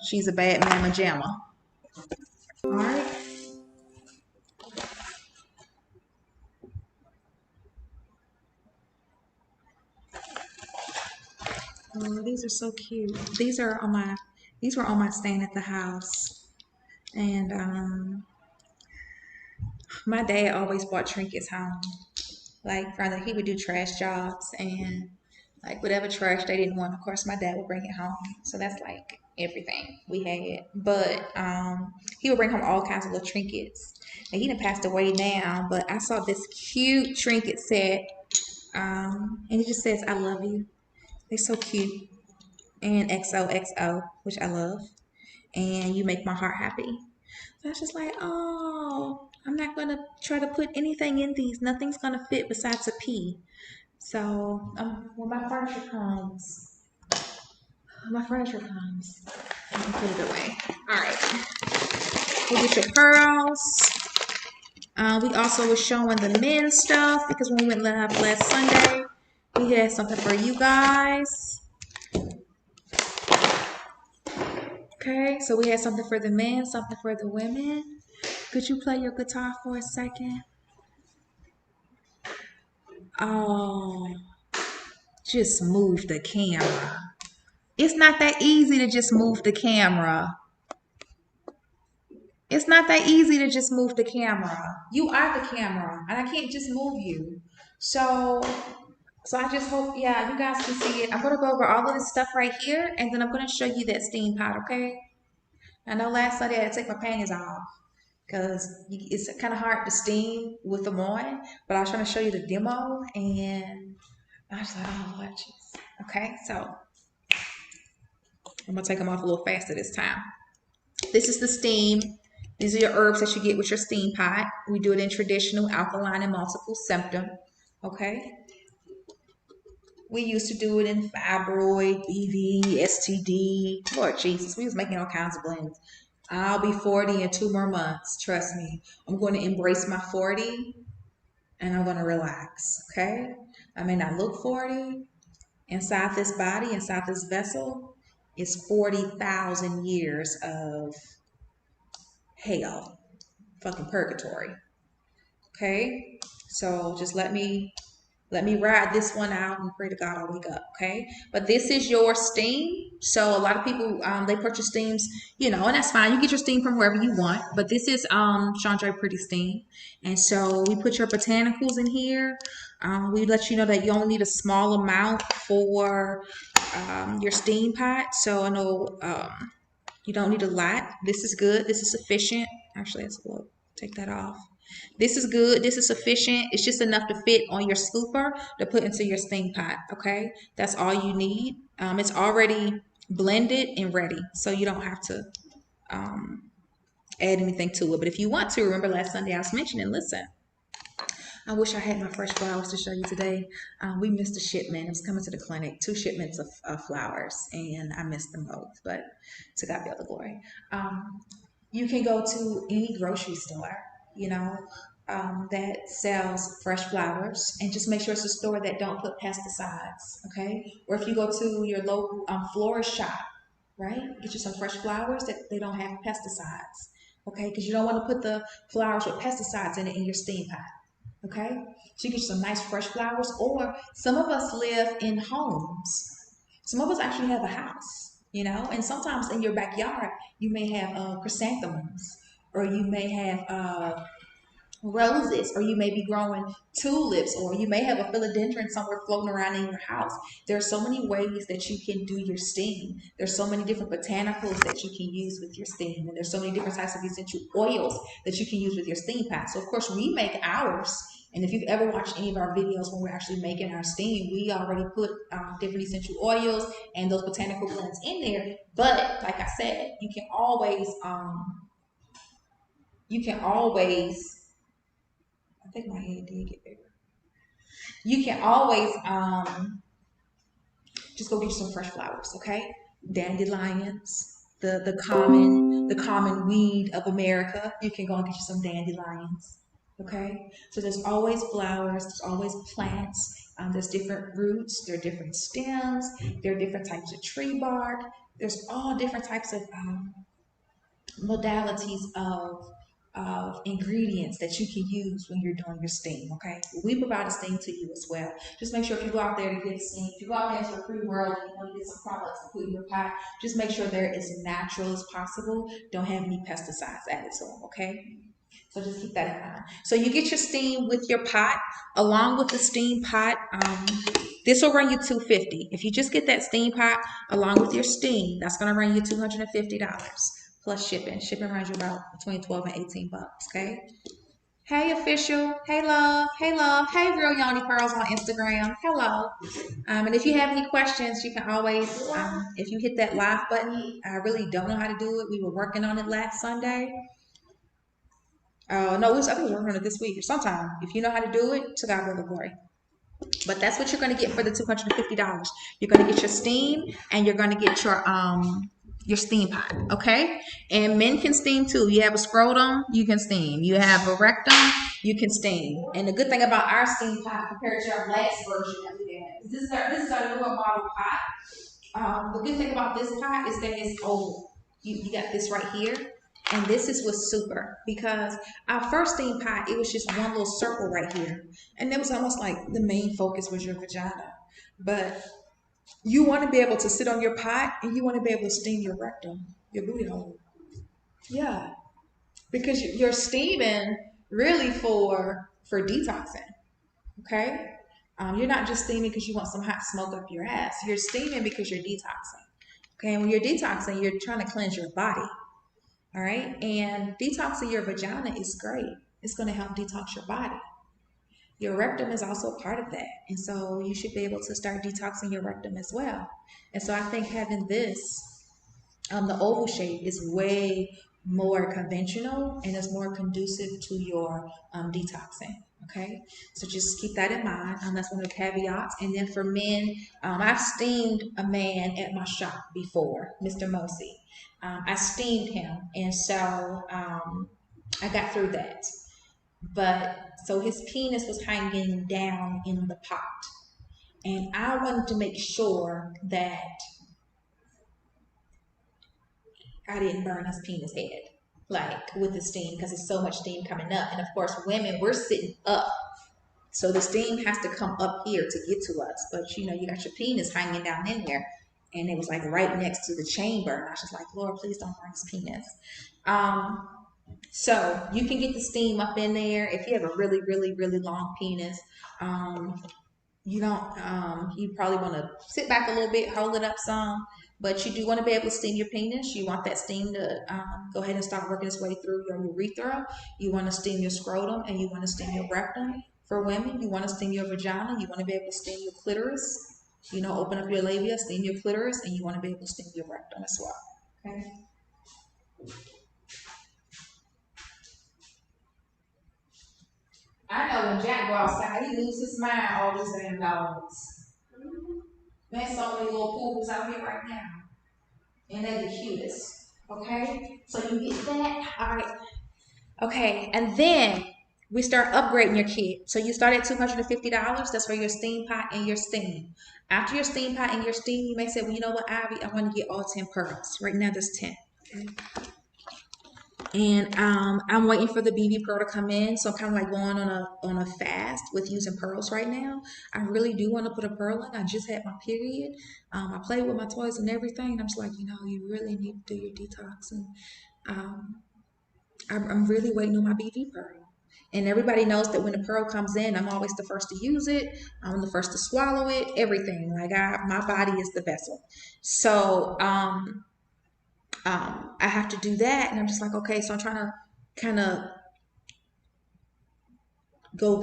she's a bad mama jamma. All right. Oh, these are so cute. These were on my stand at the house. And my dad always bought trinkets home. Like rather he would do trash jobs and like whatever trash they didn't want, of course my dad would bring it home. So that's like everything we had. But he would bring home all kinds of little trinkets. And he done passed away now, but I saw this cute trinket set. And it just says I love you. They're so cute. And XOXO, which I love. And you make my heart happy. So I was just like, oh, I'm not going to try to put anything in these. Nothing's going to fit besides a P. So when my furniture comes, let me put it away. All right. We'll get your pearls. We also were showing the men's stuff because when we went live last Sunday, we had something for you guys. Okay, so we had something for the men, something for the women. Could you play your guitar for a second? Oh, just move the camera. It's not that easy to just move the camera. It's not that easy to just move the camera. You are the camera, and I can't just move you. So I just hope, yeah, you guys can see it. I'm gonna go over all of this stuff right here, and then I'm gonna show you that steam pot, okay? I know last Sunday I had to take my panties off because it's kind of hard to steam with them on, but I was trying to show you the demo, and I was like, oh, Lord Jesus. Okay, so I'm gonna take them off a little faster this time. This is the steam. These are your herbs that you get with your steam pot. We do it in traditional, alkaline, and multiple symptom. Okay. We used to do it in fibroid, BV, STD. Lord Jesus, we was making all kinds of blends. I'll be 40 in 2 more months. Trust me. I'm going to embrace my 40 and I'm going to relax. Okay. I may not look 40. Inside this body, inside this vessel, is 40,000 years of hell, fucking purgatory. Okay, so just let me ride this one out and pray to God I'll wake up. Okay, but this is your steam. So a lot of people they purchase steams, you know, and that's fine. You get your steam from wherever you want. But this is Seanjari Preeti steam, and so we put your botanicals in here. We let you know that you only need a small amount for your steam pot. So I know you don't need a lot. This is good. This is sufficient. Actually, let's look. Take that off. This is good. This is sufficient. It's just enough to fit on your scooper to put into your steam pot. Okay, that's all you need. It's already blended and ready, so you don't have to add anything to it. But if you want to, remember last Sunday I was mentioning. Listen, I wish I had my fresh flowers to show you today. We missed a shipment. It was coming to the clinic, 2 shipments of flowers, and I missed them both. But to God be all the glory. You can go to any grocery store, you know, that sells fresh flowers, and just make sure it's a store that don't put pesticides, okay? Or if you go to your local florist shop, right? Get you some fresh flowers that they don't have pesticides, okay? Because you don't want to put the flowers with pesticides in it in your steam pot. Okay, so you get some nice fresh flowers, or some of us live in homes. Some of us actually have a house, you know, and sometimes in your backyard you may have chrysanthemums, or you may have roses, or you may be growing tulips, or you may have a philodendron somewhere floating around in your house. There are so many ways that you can do your steam. There's so many different botanicals that you can use with your steam, and there's so many different types of essential oils that you can use with your steam pot. So of course we make ours, and if you've ever watched any of our videos when we're actually making our steam, we already put different essential oils and those botanical blends in there. But like I said, you can always I think my head did get bigger. You can always just go get you some fresh flowers, okay? Dandelions, the common weed of America. You can go and get you some dandelions, okay? So there's always flowers, there's always plants, there's different roots, there are different stems, there are different types of tree bark. There's all different types of modalities of ingredients that you can use when you're doing your steam, okay? We provide a steam to you as well. Just make sure if you go out there to get steam, if you go out there into the free world and you want to get some products to put in your pot, just make sure they're as natural as possible. Don't have any pesticides added to them, okay? So just keep that in mind. So you get your steam with your pot. Along with the steam pot, this will run you $250. If you just get that steam pot along with your steam, that's going to run you $250 plus shipping. Shipping runs you about between 12 and 18 bucks, okay? Hey, official. Hey, love. Hey, love. Hey, Real Yoni Pearls on Instagram. Hello. And if you have any questions, you can always, if you hit that live button, I really don't know how to do it. We were working on it last Sunday. No, I think we're working on it this week or sometime. If you know how to do it, to God be the glory. But that's what you're going to get for the $250. You're going to get your steam, and you're going to get your steam pot, okay? And men can steam too. You have a scrotum, you can steam. You have a rectum, you can steam. And the good thing about our steam pot compared to our last version that we had, this is our newer model pot. The good thing about this pot is that it's oval. You got this right here. And this is what's super, because our first steam pot, it was just one little circle right here. And it was almost like the main focus was your vagina. But you want to be able to sit on your pot and you want to be able to steam your rectum, your booty hole. Yeah. Because you're steaming really for detoxing. Okay? You're not just steaming because you want some hot smoke up your ass. You're steaming because you're detoxing. Okay? And when you're detoxing, you're trying to cleanse your body. All right, and detoxing your vagina is great. It's going to help detox your body. Your rectum is also part of that. And so you should be able to start detoxing your rectum as well. And so I think having this, the oval shape, is way more conventional and is more conducive to your detoxing. Okay, so just keep that in mind. That's one of the caveats. And then for men, I've steamed a man at my shop before, Mr. Mosey. I steamed him, and so I got through that. But so his penis was hanging down in the pot, and I wanted to make sure that I didn't burn his penis head, like with the steam, because there's so much steam coming up. And of course, women, we're sitting up, so the steam has to come up here to get to us. But you know, you got your penis hanging down in there. And it was like right next to the chamber. And I was just like, Lord, please don't burn his penis. So you can get the steam up in there. If you have a really, really, really long penis, you don't, you probably want to sit back a little bit, hold it up some, but you do want to be able to steam your penis. You want that steam to go ahead and start working its way through your urethra. You want to steam your scrotum, and you want to steam your rectum. For women, you want to steam your vagina. You want to be able to steam your clitoris. You know, open up your labia, steam your clitoris, and you want to be able to steam your rectum as well. Okay. I know when Jack go outside, he loses his mind, all these damn dogs. There's so many little poodles out here right now. And they're the cutest. Okay? So you get that. All right. Okay, and then we start upgrading your kit. So you start at $250. That's for your steam pot and your steam. After your steam pot and your steam, you may say, well, you know what, Ivy, I want to get all 10 pearls. Right now, there's 10. Okay. And I'm waiting for the BB pearl to come in. So I'm kind of like going on a fast with using pearls right now. I really do want to put a pearl in. I just had my period. I played with my toys and everything. And I'm just like, you know, you really need to do your detox. And I'm really waiting on my BB pearl. And everybody knows that when the pearl comes in, I'm always the first to use it. I'm the first to swallow it, everything. Like my body is the vessel. So I have to do that. And I'm just like, okay, so I'm trying to kind of go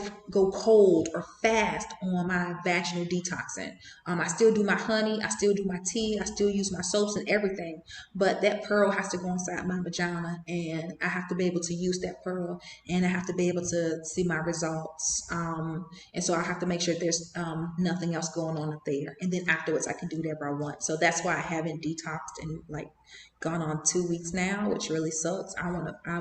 cold or fast on my vaginal detoxing. I still do my honey, I still do my tea, I still use my soaps and everything, but that pearl has to go inside my vagina, and I have to be able to use that pearl, and I have to be able to see my results. And so I have to make sure there's nothing else going on up there, and then afterwards I can do whatever I want. So that's why I haven't detoxed in like gone on 2 weeks now, which really sucks. I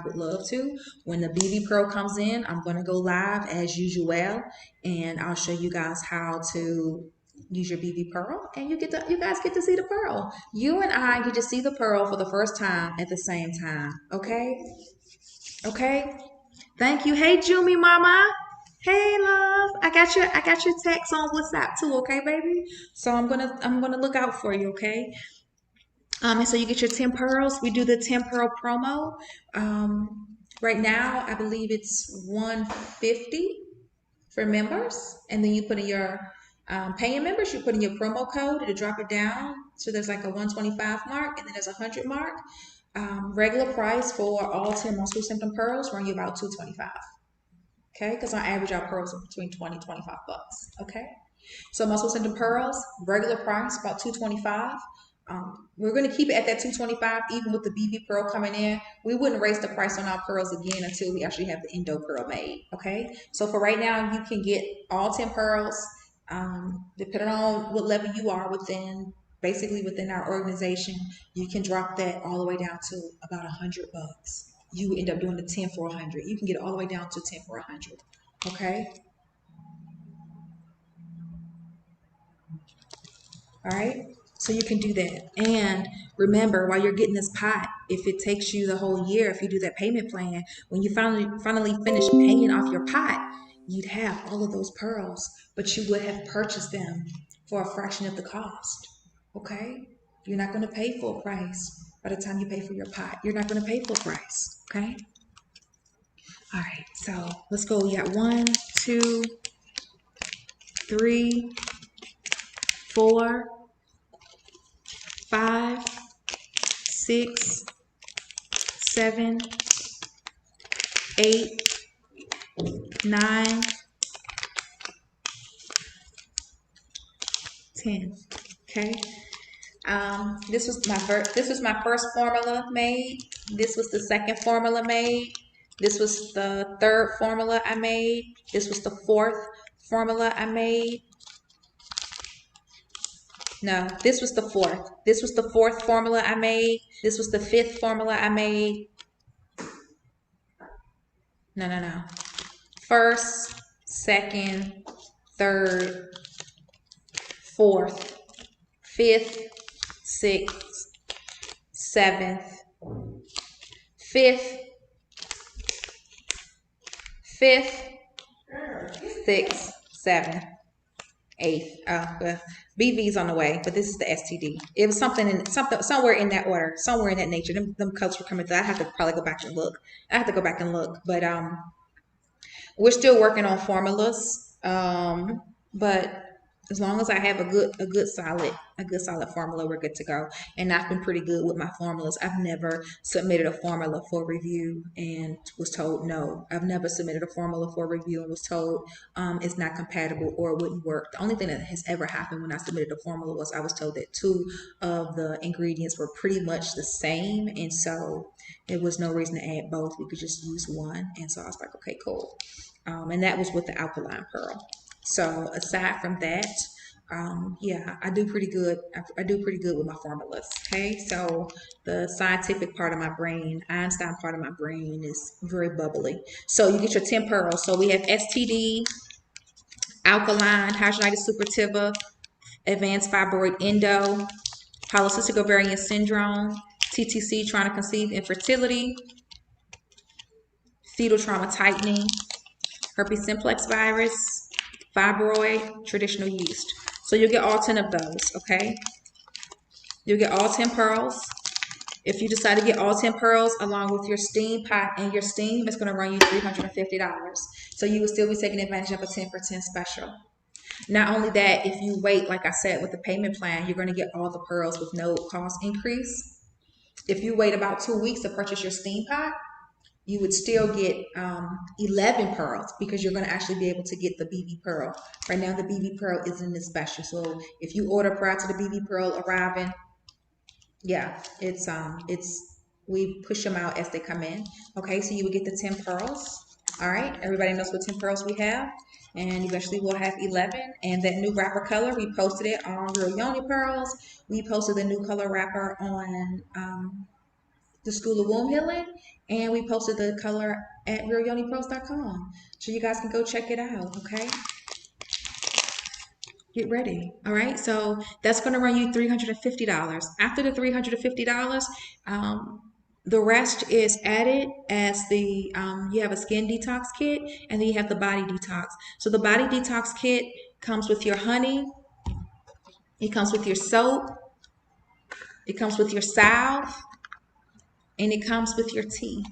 would love to. When the BB Pearl comes in, I'm gonna go live as usual, and I'll show you guys how to use your BB Pearl, and you guys get to see the pearl. You and I get to see the pearl for the first time at the same time. Okay? Okay? Thank you. Hey Jumi Mama. Hey love. I got your text on WhatsApp too, okay, baby? So I'm gonna look out for you, okay? And so you get your 10 pearls. We do the 10 pearl promo. Right now, I believe it's $150 for members. And then you put in your paying members, you put in your promo code to drop it down. So there's like a 125 mark, and then there's a 100 mark. Regular price for all 10 Muscle Symptom pearls run you about $225. Okay, because on average our pearls are between $20 and $25. Okay, so Muscle Symptom pearls, regular price about $225. We're going to keep it at that $225 even with the BB Pearl coming in. We wouldn't raise the price on our pearls again until we actually have the Endo Pearl made. Okay, so for right now, you can get all 10 pearls, depending on what level you are within. Basically, within our organization, you can drop that all the way down to about $100. You end up doing the 10 for 100. You can get it all the way down to 10 for 100. Okay. All right. So you can do that. And remember, while you're getting this pot, if it takes you the whole year, if you do that payment plan, when you finally finish paying off your pot, you'd have all of those pearls, but you would have purchased them for a fraction of the cost. Okay? You're not going to pay full price by the time you pay for your pot. You're not going to pay full price. Okay? All right. So let's go. We got 1, 2, 3, 4, 5, 6, 7, 8, 9, 10. Okay. This was my first formula made. This was the second formula made. This was the third formula I made. This was the fourth formula I made. No, this was the fourth. This was the fourth formula I made. This was the fifth formula I made. No. First, second, third, fourth, fifth, sixth, seventh, fifth, sixth, seventh, eighth. BV's on the way, but this is the STD. It was somewhere in that order, somewhere in that nature. Them cuts were coming through. I have to probably go back and look. But we're still working on formulas. But as long as I have a good solid formula, we're good to go. And I've been pretty good with my formulas. I've never submitted a formula for review and was told no. I've never submitted a formula for review and was told it's not compatible or it wouldn't work. The only thing that has ever happened when I submitted a formula was I was told that 2 of the ingredients were pretty much the same, and so there was no reason to add both. We could just use one, and so I was like, okay, cool. And that was with the Alkaline Pearl. So aside from that, yeah, I do pretty good. I do pretty good with my formulas. Okay, so the scientific part of my brain, Einstein part of my brain, is very bubbly. So you get your 10 pearls. So we have STD, Alkaline, Hidradenitis suppurativa, Advanced Fibroid, Endo, Polycystic Ovarian Syndrome, TTC, trying to conceive infertility, Fetal Trauma tightening, Herpes simplex virus, Fibroid, traditional yeast. So you'll get all 10 of those, okay? You'll get all 10 pearls. If you decide to get all 10 pearls along with your steam pot and your steam, it's going to run you $350. So you will still be taking advantage of a 10 for 10 special. Not only that, if you wait, like I said, with the payment plan, you're going to get all the pearls with no cost increase. If you wait about 2 weeks to purchase your steam pot, you would still get 11 pearls because you're going to actually be able to get the BB pearl. Right now, the BB pearl isn't as special. So if you order prior to the BB pearl arriving, yeah, we push them out as they come in. Okay, so you would get the 10 pearls. All right, everybody knows what 10 pearls we have. And eventually we'll have 11. And that new wrapper color, we posted it on Real Yoni Pearls. We posted the new color wrapper on the School of Womb Healing. And we posted the color at RealYoniPearls.com. So you guys can go check it out, okay? Get ready. All right, so that's going to run you $350. After the $350, the rest is added as the you have a skin detox kit, and then you have the body detox. So the body detox kit comes with your honey, it comes with your soap, it comes with your salve, and it comes with your tea.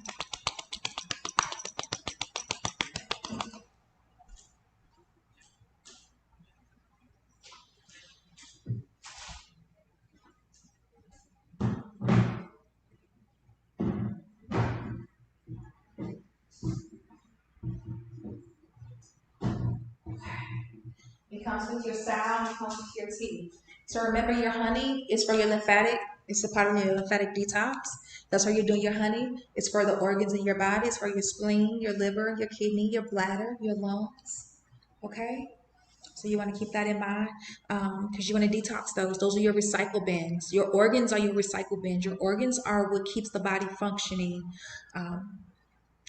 It comes with your salve, it comes with your tea. So remember, your honey is for your lymphatic, it's a part of your lymphatic detox. That's why you're doing your honey. It's for the organs in your body. It's for your spleen, your liver, your kidney, your bladder, your lungs. Okay? So you want to keep that in mind because you want to detox those. Those are your recycle bins. Your organs are your recycle bins. Your organs are what keeps the body functioning.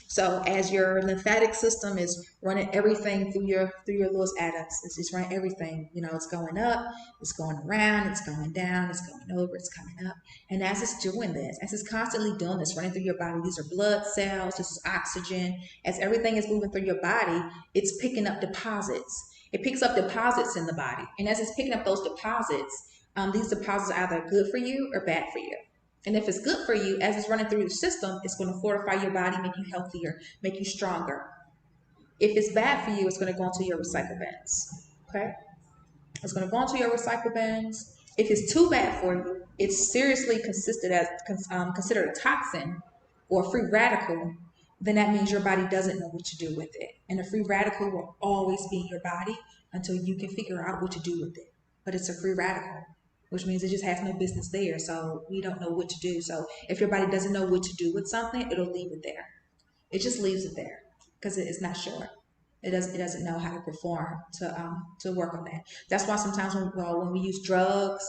So as your lymphatic system is running everything through your little adducts, it's running everything. You know, it's going up, it's going around, it's going down, it's going over, it's coming up. And as it's doing this, as it's constantly doing this, running through your body, these are blood cells, this is oxygen. As everything is moving through your body, it's picking up deposits. It picks up deposits in the body. And as it's picking up those deposits, these deposits are either good for you or bad for you. And if it's good for you, as it's running through the system, it's going to fortify your body, make you healthier, make you stronger. If it's bad for you, it's going to go into your recycle bins. Okay? It's going to go into your recycle bins. If it's too bad for you, it's seriously considered a toxin or a free radical, then that means your body doesn't know what to do with it. And a free radical will always be in your body until you can figure out what to do with it. But it's a free radical, which means it just has no business there. So we don't know what to do. So if your body doesn't know what to do with something, it'll leave it there. It just leaves it there because it's not sure. It doesn't know how to perform to work on that. That's why sometimes when we use drugs,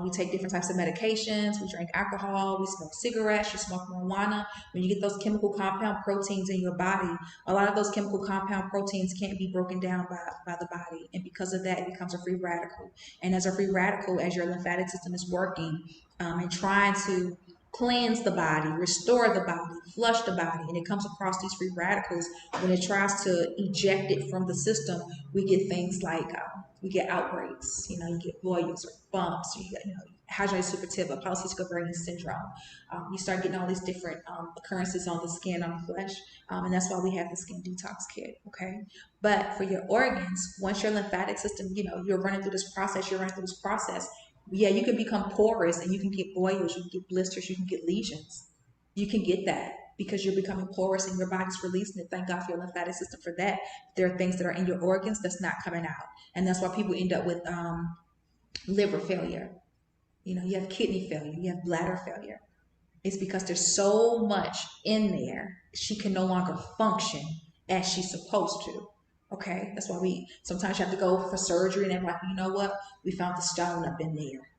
we take different types of medications, we drink alcohol, we smoke cigarettes, you smoke marijuana. When you get those chemical compound proteins in your body, a lot of those chemical compound proteins can't be broken down by the body. And because of that, it becomes a free radical. And as a free radical, as your lymphatic system is working and trying to cleanse the body, restore the body, flush the body, and it comes across these free radicals, when it tries to eject it from the system, we get things like we get outbreaks, you get boils or bumps, you get, hydrogenated suppurativa, polycystic ovarian syndrome. You start getting all these different occurrences on the skin, on the flesh, and that's why we have the skin detox kit, okay? But for your organs, once your lymphatic system, you're running through this process, yeah, you can become porous and you can get boils, you can get blisters, you can get lesions. You can get that because you're becoming porous and your body's releasing it. Thank God for your lymphatic system for that. There are things that are in your organs that's not coming out. And that's why people end up with liver failure. You have kidney failure, you have bladder failure. It's because there's so much in there, she can no longer function as she's supposed to. Okay, that's why we sometimes have to go for surgery and they're like, you know what? We found the stone up in there.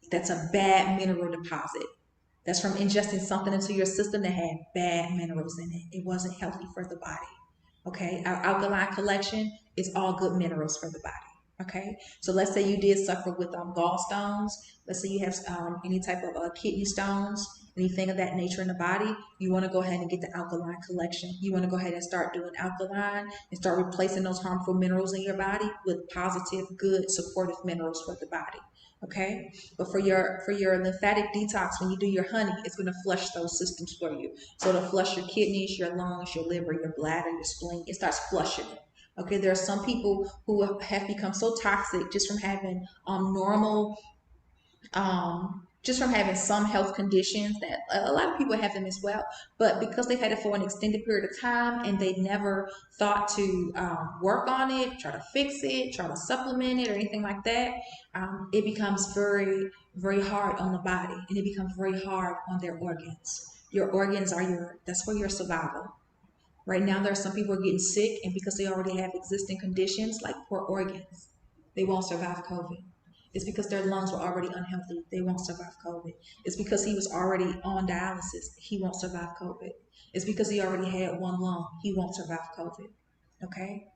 That's a bad mineral deposit. That's from ingesting something into your system that had bad minerals in it. It wasn't healthy for the body. Okay, our alkaline collection is all good minerals for the body. Okay, so let's say you did suffer with gallstones. Let's say you have any type of kidney stones, anything of that nature in the body. You want to go ahead and get the alkaline collection. You want to go ahead and start doing alkaline and start replacing those harmful minerals in your body with positive, good, supportive minerals for the body. Okay, but for your lymphatic detox, when you do your honey, it's going to flush those systems for you. So it'll flush your kidneys, your lungs, your liver, your bladder, your spleen. It starts flushing it. Okay, there are some people who have become so toxic just from having normal just from having some health conditions that a lot of people have them as well, but because they've had it for an extended period of time and they never thought to work on it, try to fix it, try to supplement it or anything like that, it becomes very, very hard on the body, and it becomes very hard on their organs. Your organs are that's for your survival. Right now, there are some people who are getting sick, and because they already have existing conditions like poor organs, they won't survive COVID. It's because their lungs were already unhealthy. They won't survive COVID. It's because he was already on dialysis. He won't survive COVID. It's because he already had one lung. He won't survive COVID. Okay?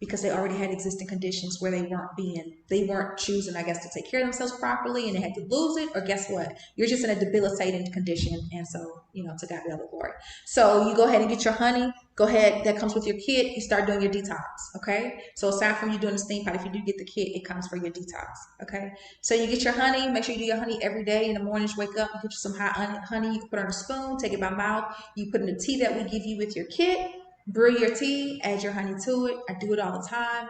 Because they already had existing conditions where they weren't choosing, I guess, to take care of themselves properly, and they had to lose it. Or guess what? You're just in a debilitating condition, and so to God be all the glory. So you go ahead and get your honey. Go ahead, that comes with your kit. You start doing your detox. Okay. So aside from you doing the steam pot, if you do get the kit, it comes for your detox. Okay. So you get your honey. Make sure you do your honey every day. In the mornings, wake up, you get you some hot honey. You can put it on a spoon, take it by mouth. You put in the tea that we give you with your kit. Brew your tea, add your honey to it. I do it all the time.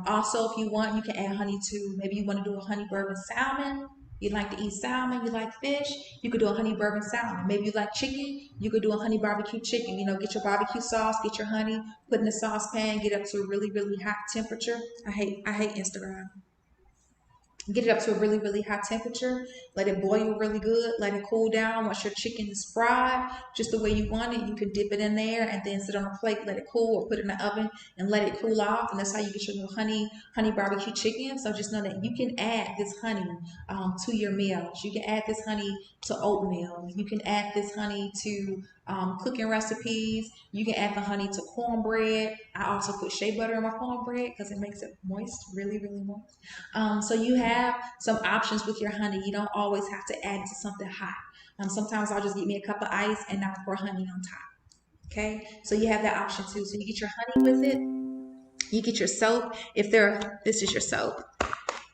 Also, if you want, you can add honey to, maybe you want to do a honey bourbon salmon. You like to eat salmon, you like fish, you could do a honey bourbon salmon. Maybe you like chicken, you could do a honey barbecue chicken. Get your barbecue sauce, get your honey, put in the saucepan, get up to a really, really hot temperature. I hate Instagram. Get it up to a really, really high temperature. Let it boil really good. Let it cool down. Once your chicken is fried, just the way you want it, you can dip it in there and then sit on a plate, let it cool, or put it in the oven and let it cool off. And that's how you get your little honey barbecue chicken. So just know that you can add this honey to your meals. You can add this honey to oatmeal. You can add this honey to cooking recipes. You can add the honey to cornbread. I also put shea butter in my cornbread because it makes it moist, really, really moist. So you have some options with your honey. You don't always have to add it to something hot. Sometimes I'll just get me a cup of ice and I'll pour honey on top. Okay, so you have that option too. So you get your honey with it. You get your soap. This is your soap.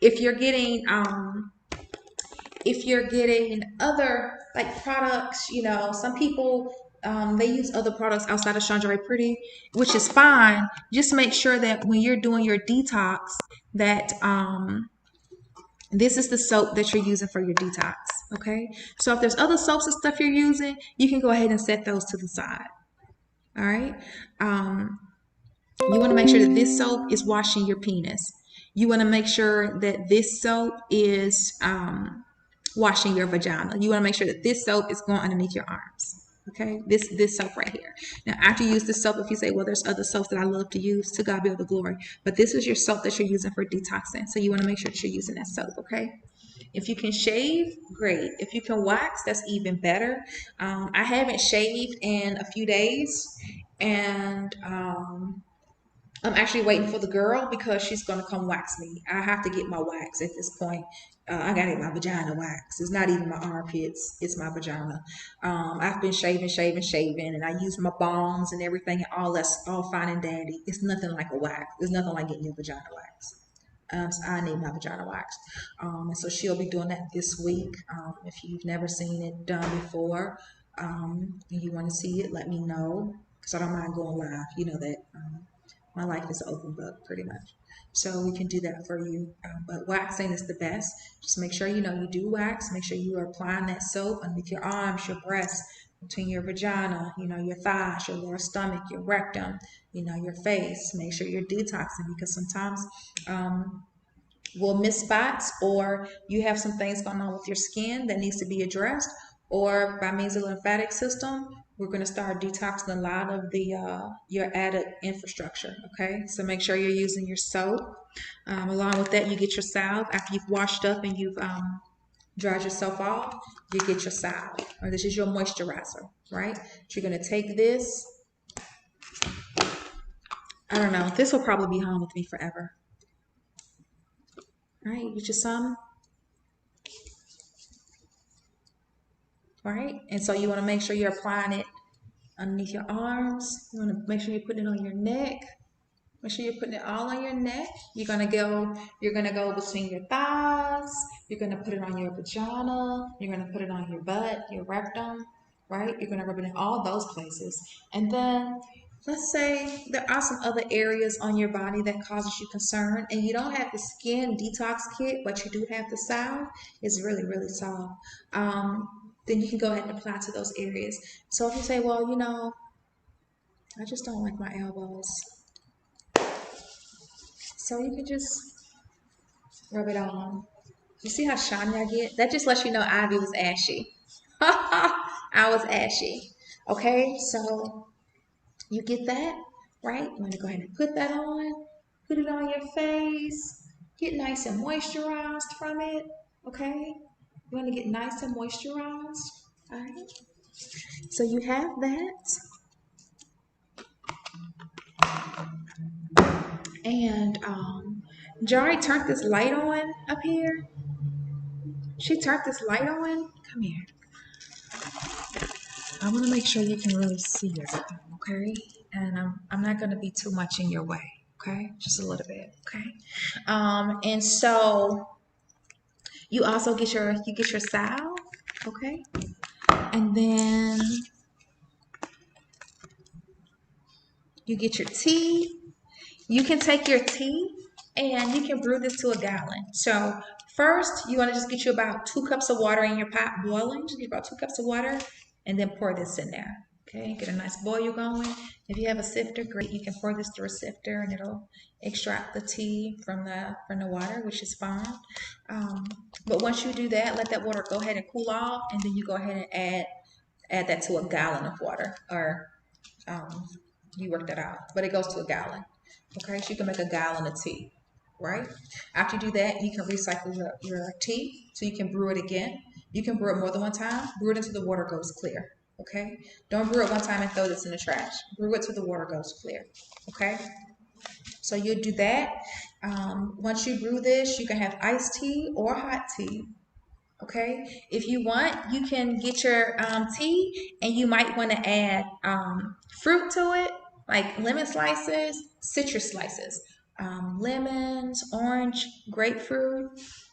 If you're getting other like products, some people they use other products outside of Seanjari Preeti, which is fine. Just make sure that when you're doing your detox, that this is the soap that you're using for your detox. Okay, so if there's other soaps and stuff you're using, you can go ahead and set those to the side. All right. You want to make sure that this soap is washing your penis. You want to make sure that this soap is washing your vagina. You want to make sure that this soap is going underneath your arms. Okay, this soap right here. Now, after you use this soap, if you say, well, there's other soaps that I love to use, to God be all the glory. But this is your soap that you're using for detoxing. So you want to make sure that you're using that soap, okay? If you can shave, great. If you can wax, that's even better. I haven't shaved in a few days, and I'm actually waiting for the girl because she's going to come wax me. I have to get my wax at this point. I got to get my vagina wax. It's not even my armpits. It's my vagina. I've been shaving, and I use my balms and everything, and all that's all fine and dandy. It's nothing like a wax. It's nothing like getting your vagina wax. So I need my vagina waxed. And so she'll be doing that this week. If you've never seen it done before, and you want to see it, let me know, because I don't mind going live. You know that. My life is an open book, pretty much. So we can do that for you. But waxing is the best. Just make sure you do wax. Make sure you are applying that soap underneath your arms, your breasts, between your vagina, your thighs, your lower stomach, your rectum, your face. Make sure you're detoxing, because sometimes we'll miss spots, or you have some things going on with your skin that needs to be addressed, or by means of the lymphatic system, we're going to start detoxing a lot of your added infrastructure. Okay, so make sure you're using your soap. Along with that, you get your salve after you've washed up and you've dried yourself off. You get your salve, or this is your moisturizer, right? So you're going to take this. I don't know. This will probably be home with me forever. All right, you get your some. All right, and so you want to make sure you're applying it underneath your arms. You want to make sure you're putting it on your neck. Make sure you're putting it all on your neck. You're gonna go between your thighs. You're gonna put it on your vagina. You're gonna put it on your butt, your rectum, right? You're gonna rub it in all those places. And then let's say there are some other areas on your body that causes you concern and you don't have the skin detox kit, but you do have the salve. It's really, really soft. Then you can go ahead and apply to those areas. So if you say, well, I just don't like my elbows. So you can just rub it on. You see how shiny I get? That just lets you know Ivy was ashy. I was ashy. Okay, so you get that, right? You want to go ahead and put that on. Put it on your face. Get nice and moisturized from it. Okay? You want to get nice and moisturized. All right? So you have that. And Jari turned this light on up here. She turned this light on. Come here. I want to make sure you can really see everything, okay? And I'm not going to be too much in your way, okay? Just a little bit, okay? And so you also get your salve, okay? And then you get your tea. You can take your tea and you can brew this to a gallon. So first, you want to just get you about 2 cups of water in your pot boiling. Just get about 2 cups of water and then pour this in there. Okay, get a nice boil going. If you have a sifter, great. You can pour this through a sifter and it'll extract the tea from the water, which is fine. But once you do that, let that water go ahead and cool off, and then you go ahead and add that to a gallon of water, or you work that out, but it goes to a gallon. Okay, so you can make a gallon of tea, right? After you do that, you can recycle your tea, so you can brew it again. You can brew it more than one time. Brew it until the water goes clear, okay? Don't brew it one time and throw this in the trash. Brew it till the water goes clear, okay? So you do that. Once you brew this, you can have iced tea or hot tea, okay? If you want, you can get your tea, and you might want to add fruit to it, like lemon slices, citrus slices, lemons, orange, grapefruit,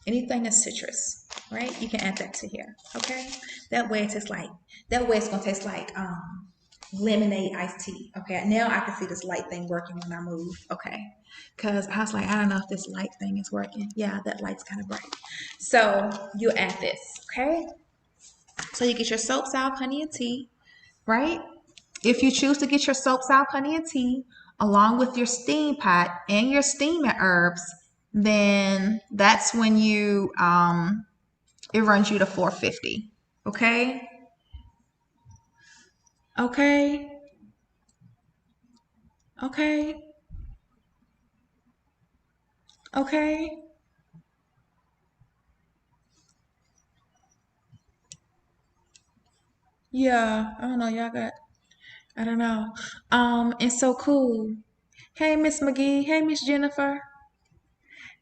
anything that's citrus, right? You can add that to here, okay? That way it's gonna taste like lemonade iced tea. Okay, now I can see this light thing working when I move. Okay, because I was like, I don't know if this light thing is working. Yeah, that light's kind of bright. So you add this. Okay, so you get your soap, salve, honey, and tea, right? If you choose to get your soap, salve, honey, and tea along with your steam pot and your steaming herbs, then that's when you it runs you to $4.50. Okay. Okay. Okay. Okay. Yeah, I don't know. I don't know. It's so cool. Hey, Miss McGee. Hey, Miss Jennifer.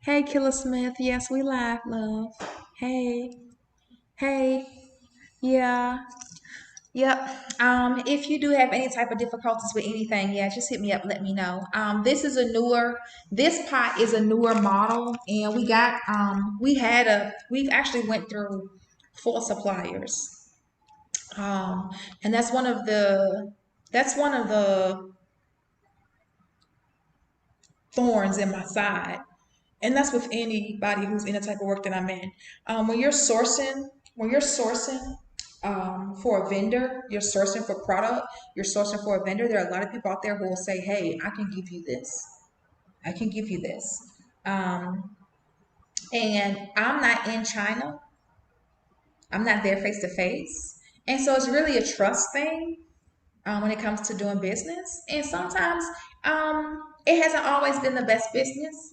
Hey, Killer Smith. Yes, we live, love. Hey. Hey. Yeah. Yep. If you do have any type of difficulties with anything, yeah, just hit me up, let me know. This pot is a newer model, and we've actually went through 4 suppliers. And that's one of the thorns in my side. And that's with anybody who's in the type of work that I'm in. When you're sourcing for a vendor, you're sourcing for product, you're sourcing for a vendor, there are a lot of people out there who will say, hey, I can give you this. I can give you this. And I'm not in China. I'm not there face to face. And so it's really a trust thing when it comes to doing business. And sometimes it hasn't always been the best business.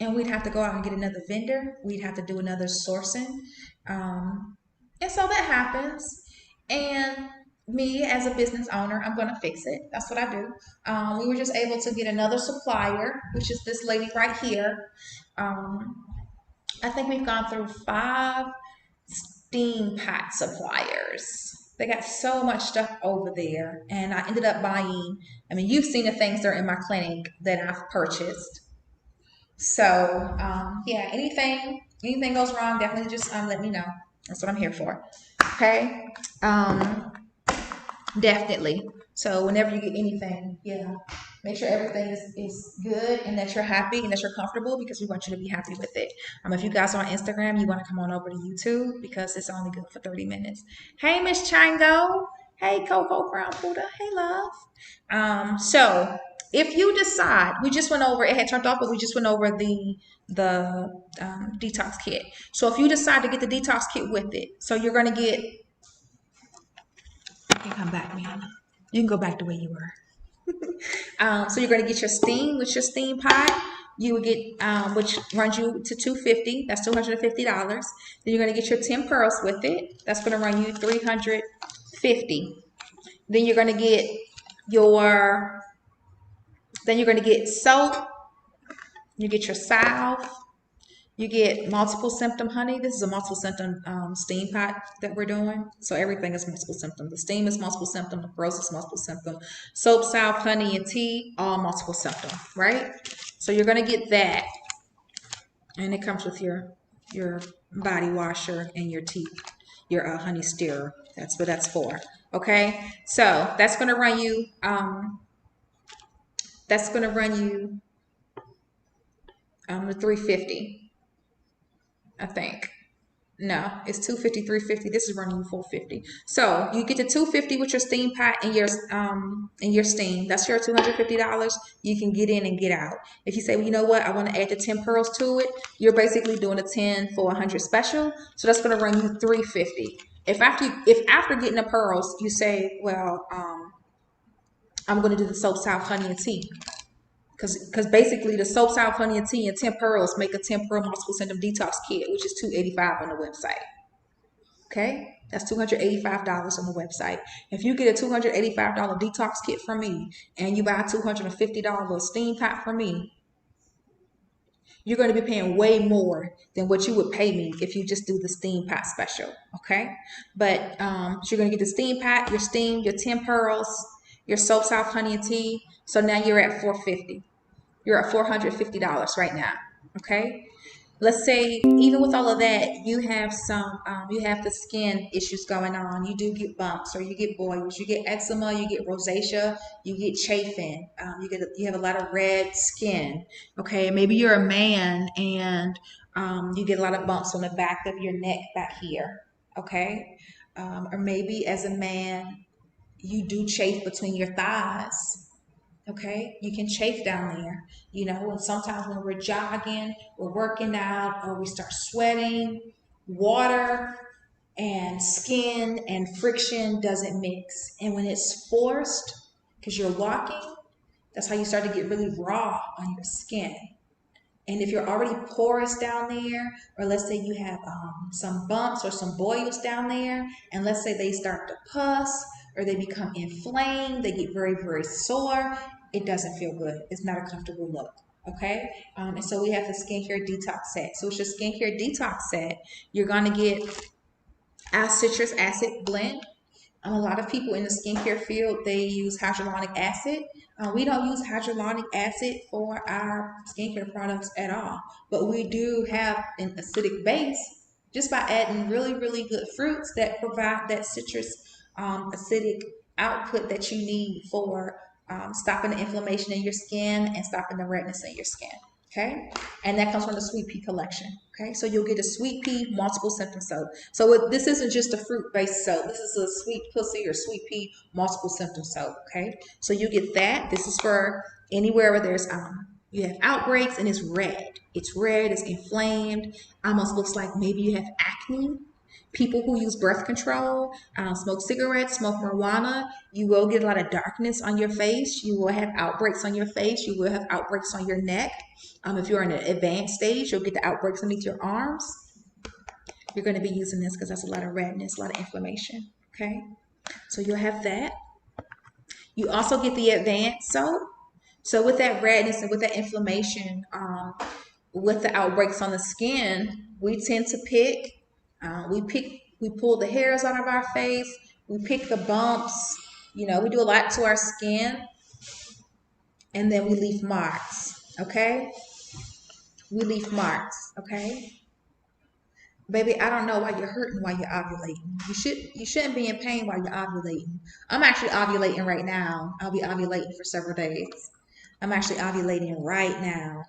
And we'd have to go out and get another vendor. We'd have to do another sourcing. And so that happens. And me as a business owner, I'm going to fix it. That's what I do. We were just able to get another supplier, which is this lady right here. I think we've gone through 5 steam pot suppliers. They got so much stuff over there, and I ended up buying. I mean, you've seen the things that are in my clinic that I've purchased. So yeah, anything goes wrong, definitely just let me know. That's what I'm here for. Okay. Definitely. So whenever you get anything, yeah, make sure everything is good and that you're happy and that you're comfortable, because we want you to be happy with it. If you guys are on Instagram, you want to come on over to YouTube because it's only good for 30 minutes. Hey, Miss Chango. Hey, Coco Brown Buddha. Hey, love. So if you decide, we just went over, it had turned off, but we just went over the detox kit. So if you decide to get the detox kit with it, so you're going to get, you can come back, man. You can go back to where you were. So you're going to get your steam with your steam pot. You would get, which runs you to $250. That's $250. Then you're going to get your 10 pearls with it. That's going to run you $350. Then you're going to get soap. You get your salve. You get multiple symptom honey. This is a multiple symptom steam pot that we're doing. So everything is multiple symptom. The steam is multiple symptom. The pearls is multiple symptom. Soap, salve, honey, and tea, all multiple symptom, right? So you're going to get that. And it comes with your body washer and your tea, your honey stirrer. That's what that's for. Okay? So that's going to run you, the $350. I think. No, it's $250, $350. This is running you $450. So you get the $250 with your steam pot and your steam. That's your $250. You can get in and get out. If you say, well, you know what, I want to add the 10 pearls to it, you're basically doing a 10 for 100 special. So that's going to run you $350. If after getting the pearls, you say, well, I'm going to do the soap, salve, honey, and tea. Because basically the soap, salve, honey, and tea and 10 pearls make a 10 pearl multiple symptom detox kit, which is $285 on the website. Okay, that's $285 on the website. If you get a $285 detox kit from me and you buy a $250 steam pot from me, you're going to be paying way more than what you would pay me if you just do the steam pot special. Okay, but so you're going to get the steam pot, your steam, your 10 pearls, your soap, salve, honey, and tea. So now you're at $450. You're at $450 right now. Okay. Let's say even with all of that, you have the skin issues going on. You do get bumps, or you get boils, you get eczema, you get rosacea, you get chafing, you have a lot of red skin. Okay. Maybe you're a man and you get a lot of bumps on the back of your neck back here. Okay. Or maybe as a man, you do chafe between your thighs. Okay, you can chafe down there, and sometimes when we're jogging, we're working out, or we start sweating, water and skin and friction doesn't mix. And when it's forced, because you're walking, that's how you start to get really raw on your skin. And if you're already porous down there, or let's say you have some bumps or some boils down there, and let's say they start to pus or they become inflamed, they get very, very sore, it doesn't feel good. It's not a comfortable look. Okay. And so we have the skincare detox set. So it's your skincare detox set. You're going to get our citrus acid blend. A lot of people in the skincare field, they use hyaluronic acid. We don't use hyaluronic acid for our skincare products at all, but we do have an acidic base just by adding really, really good fruits that provide that citrus acidic output that you need for stopping the inflammation in your skin and stopping the redness in your skin. Okay, and that comes from the sweet pea collection. Okay, so you'll get a sweet pea multiple symptom soap. So this isn't just a fruit-based soap. This is a sweet pussy or sweet pea multiple symptom soap. Okay, so you get that. This is for anywhere where there's you have outbreaks and it's red. It's red. It's inflamed. Almost looks like maybe you have acne. People who use birth control, smoke cigarettes, smoke marijuana, you will get a lot of darkness on your face. You will have outbreaks on your face. You will have outbreaks on your neck. If you're in an advanced stage, you'll get the outbreaks underneath your arms. You're going to be using this because that's a lot of redness, a lot of inflammation. Okay, so you'll have that. You also get the advanced soap. So with that redness and with that inflammation, with the outbreaks on the skin, we tend to we pull the hairs out of our face. We pick the bumps. You know, we do a lot to our skin, and then we leave marks. Okay, we leave marks. Okay. Baby, I don't know why you're hurting while you're ovulating. You shouldn't be in pain while you're ovulating. I'm actually ovulating right now. I'll be ovulating for several days. I'm actually ovulating right now.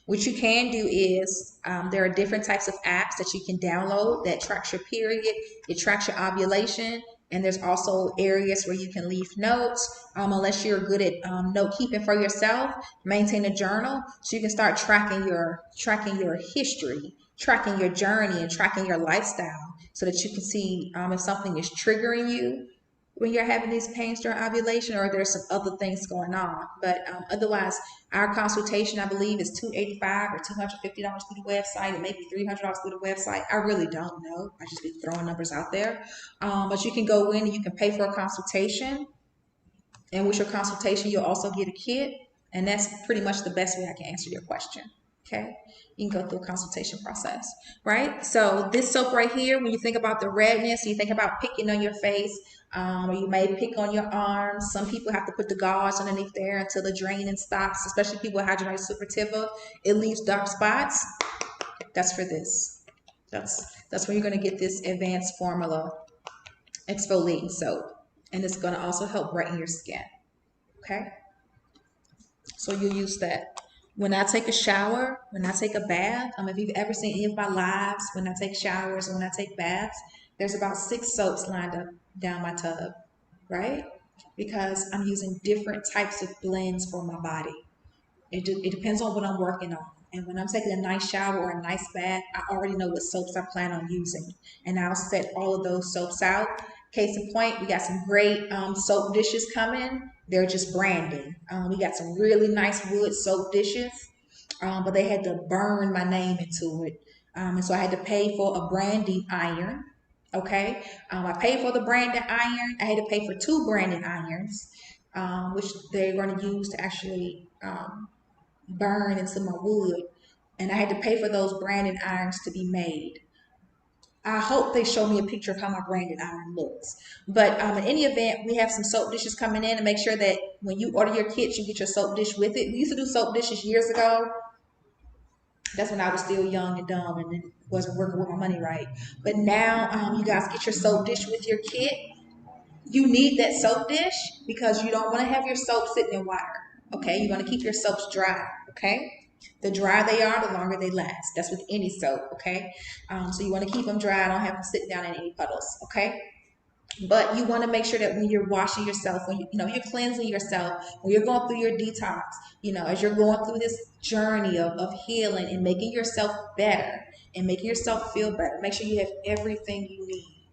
What you can do is there are different types of apps that you can download that tracks your period, it tracks your ovulation, and there's also areas where you can leave notes. Unless you're good at note keeping for yourself, maintain a journal so you can start tracking your history, tracking your journey, and tracking your lifestyle so that you can see if something is triggering you when you're having these pains during ovulation, or there's some other things going on. But otherwise, our consultation, I believe, is $285 or $250 through the website. It may be $300 through the website. I really don't know. I just be throwing numbers out there. But you can go in and you can pay for a consultation. And with your consultation, you'll also get a kit. And that's pretty much the best way I can answer your question. Okay, you can go through a consultation process, right? So this soap right here, when you think about the redness, you think about picking on your face, or you may pick on your arms. Some people have to put the gauze underneath there until the draining stops, especially people with hidradenitis suppurativa. It leaves dark spots. That's for this. That's where you're going to get this advanced formula exfoliating soap, and it's going to also help brighten your skin. Okay, so you use that. When I take a shower, when I take a bath, if you've ever seen any of my lives, when I take showers and when I take baths, there's about 6 soaps lined up down my tub, right? Because I'm using different types of blends for my body. It depends on what I'm working on. And when I'm taking a nice shower or a nice bath, I already know what soaps I plan on using. And I'll set all of those soaps out. Case in point, we got some great soap dishes coming. They're just branding. We got some really nice wood soap dishes, but they had to burn my name into it. And so I had to pay for a branding iron. Okay. I paid for the branding iron. I had to pay for 2 branding irons, which they're going to use to actually burn into my wood. And I had to pay for those branding irons to be made. I hope they show me a picture of how my branded iron looks. But in any event, we have some soap dishes coming in, and make sure that when you order your kits, you get your soap dish with it. We used to do soap dishes years ago. That's when I was still young and dumb and wasn't working with my money right. But now you guys get your soap dish with your kit. You need that soap dish because you don't want to have your soap sitting in water. Okay, you want to keep your soaps dry. Okay. The drier they are, the longer they last. That's with any soap, okay? So you want to keep them dry. Don't have them sit down in any puddles, okay? But you want to make sure that when you're washing yourself, when you're cleansing yourself, when you're going through your detox, as you're going through this journey of healing and making yourself better and making yourself feel better, make sure you have everything you need.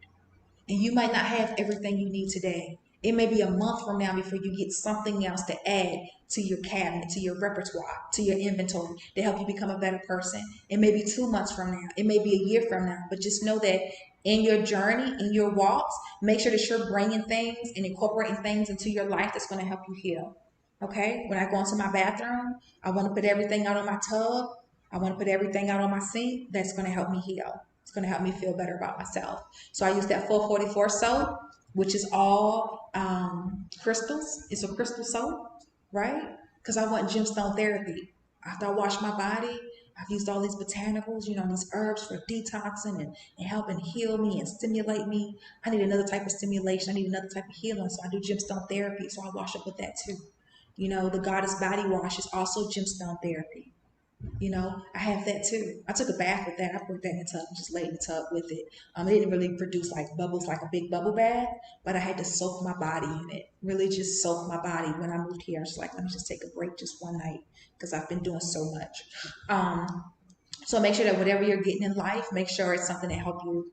And you might not have everything you need today. It may be a month from now before you get something else to add to your cabinet, to your repertoire, to your inventory to help you become a better person. It may be 2 months from now. It may be a year from now. But just know that in your journey, in your walks, make sure that you're bringing things and incorporating things into your life that's going to help you heal. Okay? When I go into my bathroom, I want to put everything out on my tub. I want to put everything out on my sink. That's going to help me heal. It's going to help me feel better about myself. So I use that 444 soap, which is all crystals. It's a crystal soap, right? Because I want gemstone therapy. After I wash my body, I've used all these botanicals, these herbs for detoxing and helping heal me and stimulate me. I need another type of stimulation. I need another type of healing. So I do gemstone therapy. So I wash up with that too. The Goddess Body Wash is also gemstone therapy. I have that too. I took a bath with that. I put that in the tub and just laid in the tub with it. It didn't really produce like bubbles like a big bubble bath, but I had to soak my body in it. Really just soak my body. When I moved here, I was like, let me just take a break just one night because I've been doing so much. So make sure that whatever you're getting in life, make sure it's something that helps you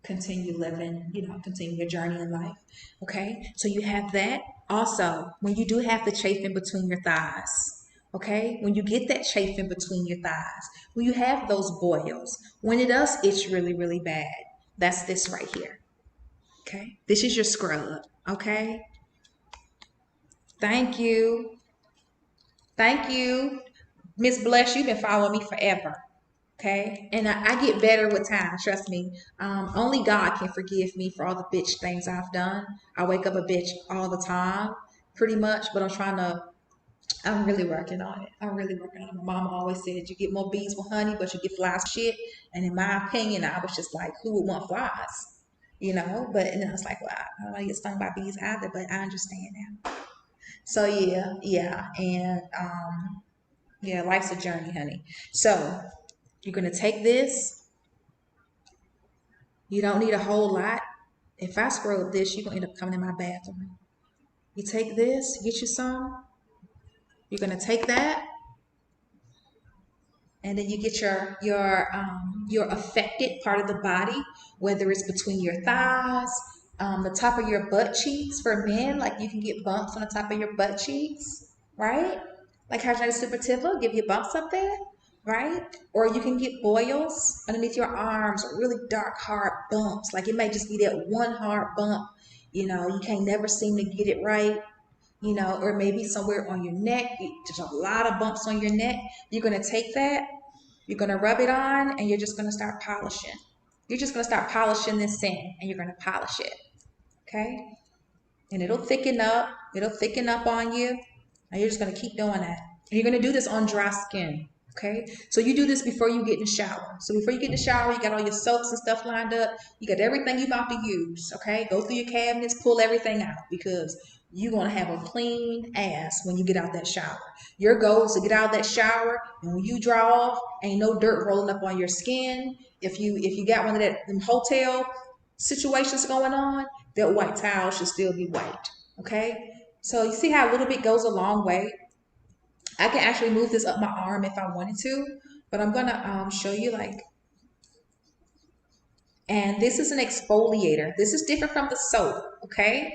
continue living, continue your journey in life. Okay. So you have that. Also, when you do have the chafing between your thighs, okay, when you get that chafing between your thighs, when you have those boils, when it does itch really, really bad, that's this right here. Okay, this is your scrub. Okay, thank you. Thank you. Miss Bless, you've been following me forever. Okay, and I get better with time. Trust me. Only God can forgive me for all the bitch things I've done. I wake up a bitch all the time, pretty much. But I'm really working on it. I'm really working on it. My mama always said you get more bees with honey, but you get flies with shit. And in my opinion, I was just like, who would want flies? You know. But and then I was like, well, I don't want to get stung by bees either. But I understand now. So yeah, and yeah, life's a journey, honey. So you're gonna take this. You don't need a whole lot. If I scrub this, you're gonna end up coming in my bathroom. You take this, get you some. You're gonna take that, and then you get your affected part of the body, whether it's between your thighs, the top of your butt cheeks. For men, like you can get bumps on the top of your butt cheeks, right? Like hydrogenated supertiva, give you bumps up there, right? Or you can get boils underneath your arms, or really dark, hard bumps. Like it may just be that one hard bump, you can't never seem to get it right, or maybe somewhere on your neck, just a lot of bumps on your neck. You're going to take that, you're going to rub it on, and you're just going to start polishing. You're just going to start polishing this in, and you're going to polish it, okay? And it'll thicken up on you, and you're just going to keep doing that. And you're going to do this on dry skin, okay? So you do this before you get in the shower. So before you get in the shower, you got all your soaps and stuff lined up. You got everything you're about to use, okay? Go through your cabinets, pull everything out, because you're going to have a clean ass when you get out that shower. Your goal is to get out of that shower, and when you dry off, ain't no dirt rolling up on your skin. If you got one of them hotel situations going on, that white towel should still be white, okay? So you see how a little bit goes a long way. I can actually move this up my arm if I wanted to, but I'm gonna show you and this is an exfoliator. This is different from the soap, okay?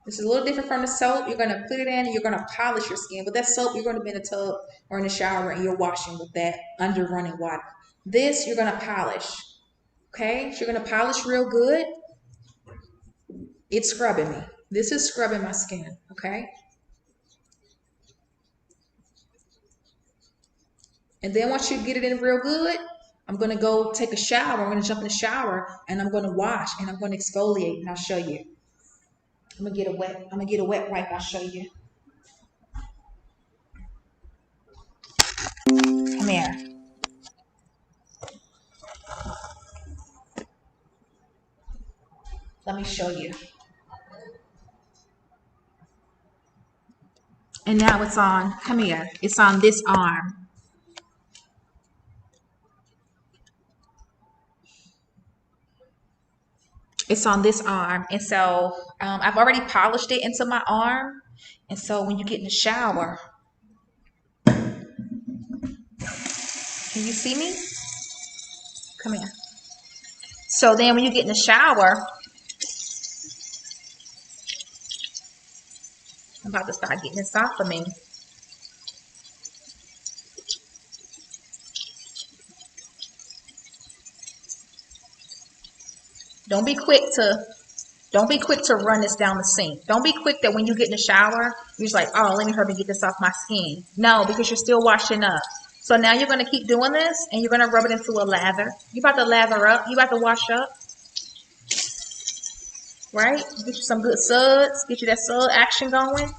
This is a little different from the soap. You're gonna put it in and you're gonna polish your skin. But that soap, you're gonna be in a tub or in the shower and you're washing with that under running water. This, you're gonna polish, okay? So you're gonna polish real good. It's scrubbing me. This is scrubbing my skin, okay? And then once you get it in real good, I'm gonna go take a shower. I'm gonna jump in the shower and I'm gonna wash and I'm gonna exfoliate and I'll show you. I'm gonna get a wet wipe, I'll show you. Come here. Let me show you. And now it's on, come here, it's on this arm. It's on this arm. And so I've already polished it into my arm. And so when you get in the shower, can you see me? Come here. So then when you get in the shower, I'm about to start getting this off of me. Don't be quick to run this down the sink. Don't be quick that when you get in the shower, you're just like, oh, let me hurry and get this off my skin. No, because you're still washing up. So now you're going to keep doing this and you're going to rub it into a lather. You're about to lather up. You're about to wash up. Right? Get you some good suds. Get you that sud action going.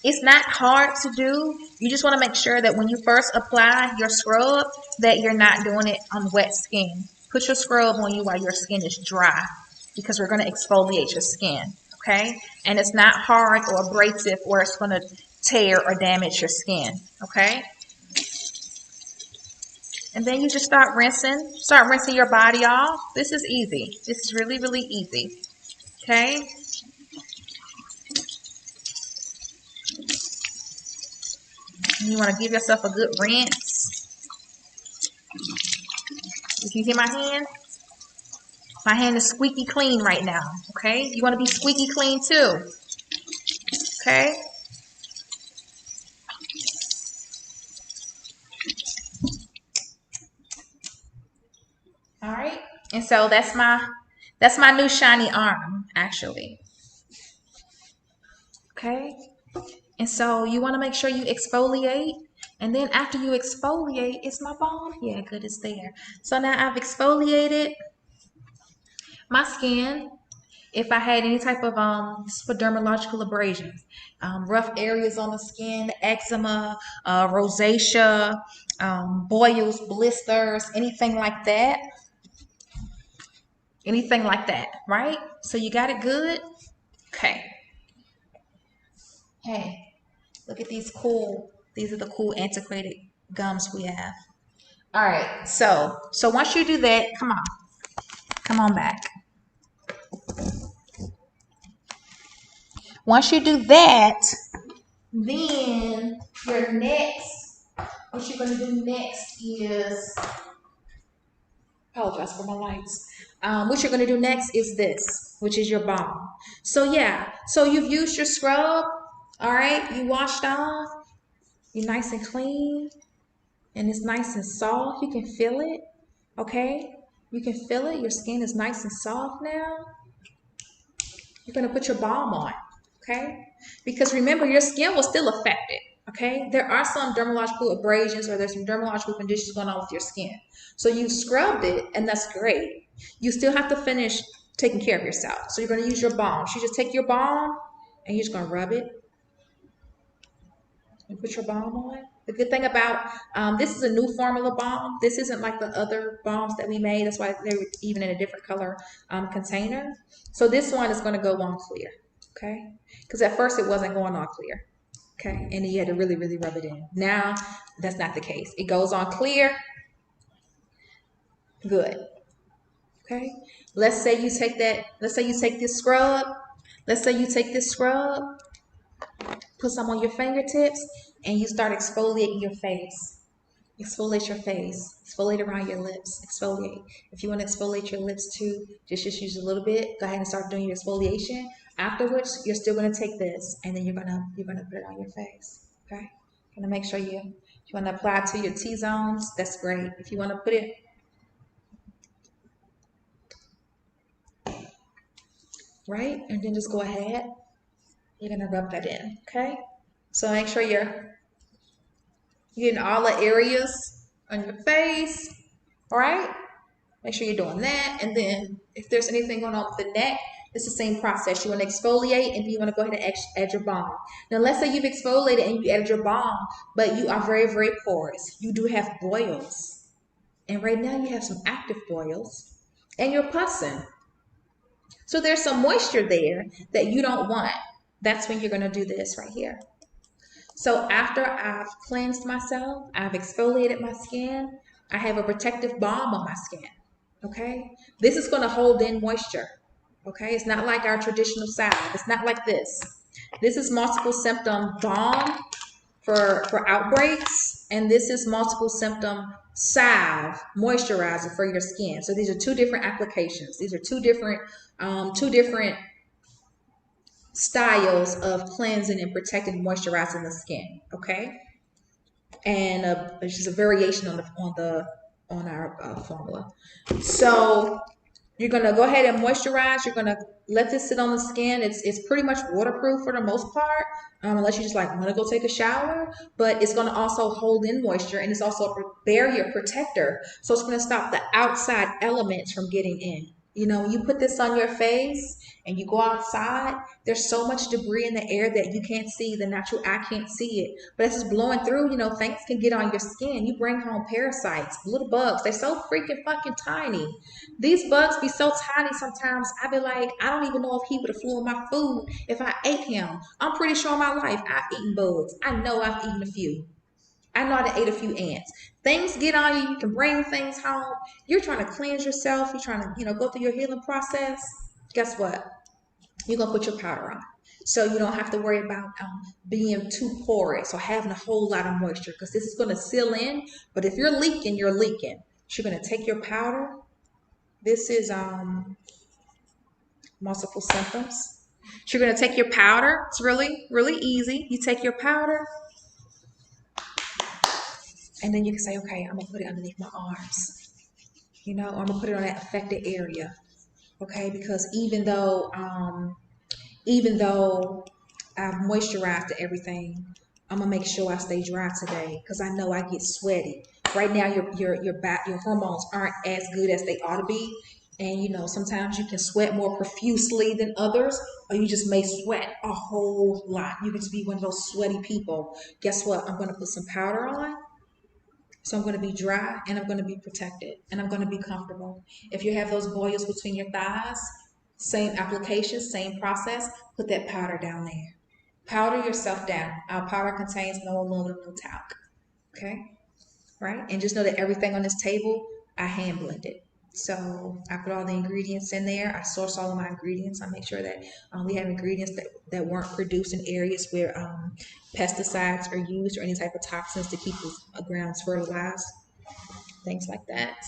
It's not hard to do. You just want to make sure that when you first apply your scrub, that you're not doing it on wet skin. Put your scrub on you while your skin is dry, because we're going to exfoliate your skin, okay? And it's not hard or abrasive or it's going to tear or damage your skin, okay? And then you just start rinsing your body off. This is easy. This is really, really easy, okay? You want to give yourself a good rinse. If you hear my hand is squeaky clean right now, okay? You want to be squeaky clean too, okay? All right, and so that's my new shiny arm, actually. Okay, And so you want to make sure you exfoliate. And then after you exfoliate, is my balm? Yeah, good, it's there. So now I've exfoliated my skin. If I had any type of for dermatological abrasions, rough areas on the skin, eczema, rosacea, boils, blisters, anything like that, right? So you got it good? Okay. Hey, look at these these are the cool antiquated gums we have. All right, so once you do that, come on back. Once you do that, then what you're gonna do next is, apologize for my lights. What you're gonna do next is this, which is your balm. So yeah, so you've used your scrub, all right, you washed off, you're nice and clean, and it's nice and soft. You can feel it, okay? You can feel it, your skin is nice and soft now. You're gonna put your balm on, okay? Because remember, your skin was still affected, okay? There are some dermatological abrasions or there's some dermatological conditions going on with your skin. So you scrubbed it, and that's great. You still have to finish taking care of yourself. So you're gonna use your balm. So you just take your balm and you're just gonna rub it and put your balm on. The good thing about this is a new formula balm. This isn't like the other balms that we made. That's why they're even in a different color container. So this one is going to go on clear, okay? Because at first it wasn't going on clear, okay? And you had to really, really rub it in. Now that's not the case. It goes on clear. Good. Okay. Let's say you take this scrub. Let's say you take this scrub, put some on your fingertips, and you start exfoliating your face. Exfoliate your face. Exfoliate around your lips. Exfoliate. If you want to exfoliate your lips too, just use a little bit. Go ahead and start doing your exfoliation. Afterwards, you're still going to take this, and then you're gonna put it on your face. Okay. Gonna make sure if you want to apply it to your T-zones, that's great. If you want to put it right, and then just go ahead. You're gonna rub that in. Okay. So make sure you're getting all the areas on your face, all right? Make sure you're doing that. And then if there's anything going on with the neck, it's the same process. You want to exfoliate, and then you want to go ahead and add your balm. Now, let's say you've exfoliated and you added your balm, but you are very, very porous. You do have boils. And right now you have some active boils, and you're pussing. So there's some moisture there that you don't want. That's when you're going to do this right here. So after I've cleansed myself, I've exfoliated my skin, I have a protective balm on my skin, okay? This is going to hold in moisture, okay? It's not like our traditional salve. It's not like this. This is multiple symptom balm for outbreaks, and this is multiple symptom salve moisturizer for your skin. So these are two different applications. These are two different styles of cleansing and protecting, moisturizing the skin, okay? And it's just a variation on our formula. So you're gonna go ahead and moisturize. You're gonna let this sit on the skin. It's pretty much waterproof for the most part, unless you just like want to go take a shower. But it's gonna also hold in moisture, and it's also a barrier protector. So it's gonna stop the outside elements from getting in. You know, when you put this on your face and you go outside, there's so much debris in the air that you can't see. The natural eye can't see it. But as it's blowing through, you know, things can get on your skin. You bring home parasites, little bugs. They're so freaking fucking tiny. These bugs be so tiny sometimes. I be like, I don't even know if he would have flew on my food if I ate him. I'm pretty sure in my life I've eaten bugs. I know I've eaten a few. I know I ate a few ants. Things get on you. You can bring things home. You're trying to cleanse yourself. You're trying to, go through your healing process. Guess what? You're going to put your powder on. So you don't have to worry about being too porous or having a whole lot of moisture, because this is going to seal in. But if you're leaking, you're leaking. So you're going to take your powder. This is multiple symptoms. So you're going to take your powder. It's really, really easy. You take your powder. And then you can say, okay, I'm going to put it underneath my arms, or I'm going to put it on that affected area, okay? Because even though I've moisturized everything. I'm gonna make sure I stay dry today because I know I get sweaty. Right now, your hormones aren't as good as they ought to be, and you know sometimes you can sweat more profusely than others, or you just may sweat a whole lot. You can just be one of those sweaty people. Guess what? I'm gonna put some powder on. So I'm going to be dry and I'm going to be protected and I'm going to be comfortable. If you have those boils between your thighs, same application, same process, put that powder down there. Powder yourself down. Our powder contains no aluminum, no talc. Okay? Right? And just know that everything on this table, I hand blended. So I put all the ingredients in there. I source all of my ingredients. I make sure that we have ingredients that weren't produced in areas where pesticides are used or any type of toxins to keep the grounds fertilized, things like that.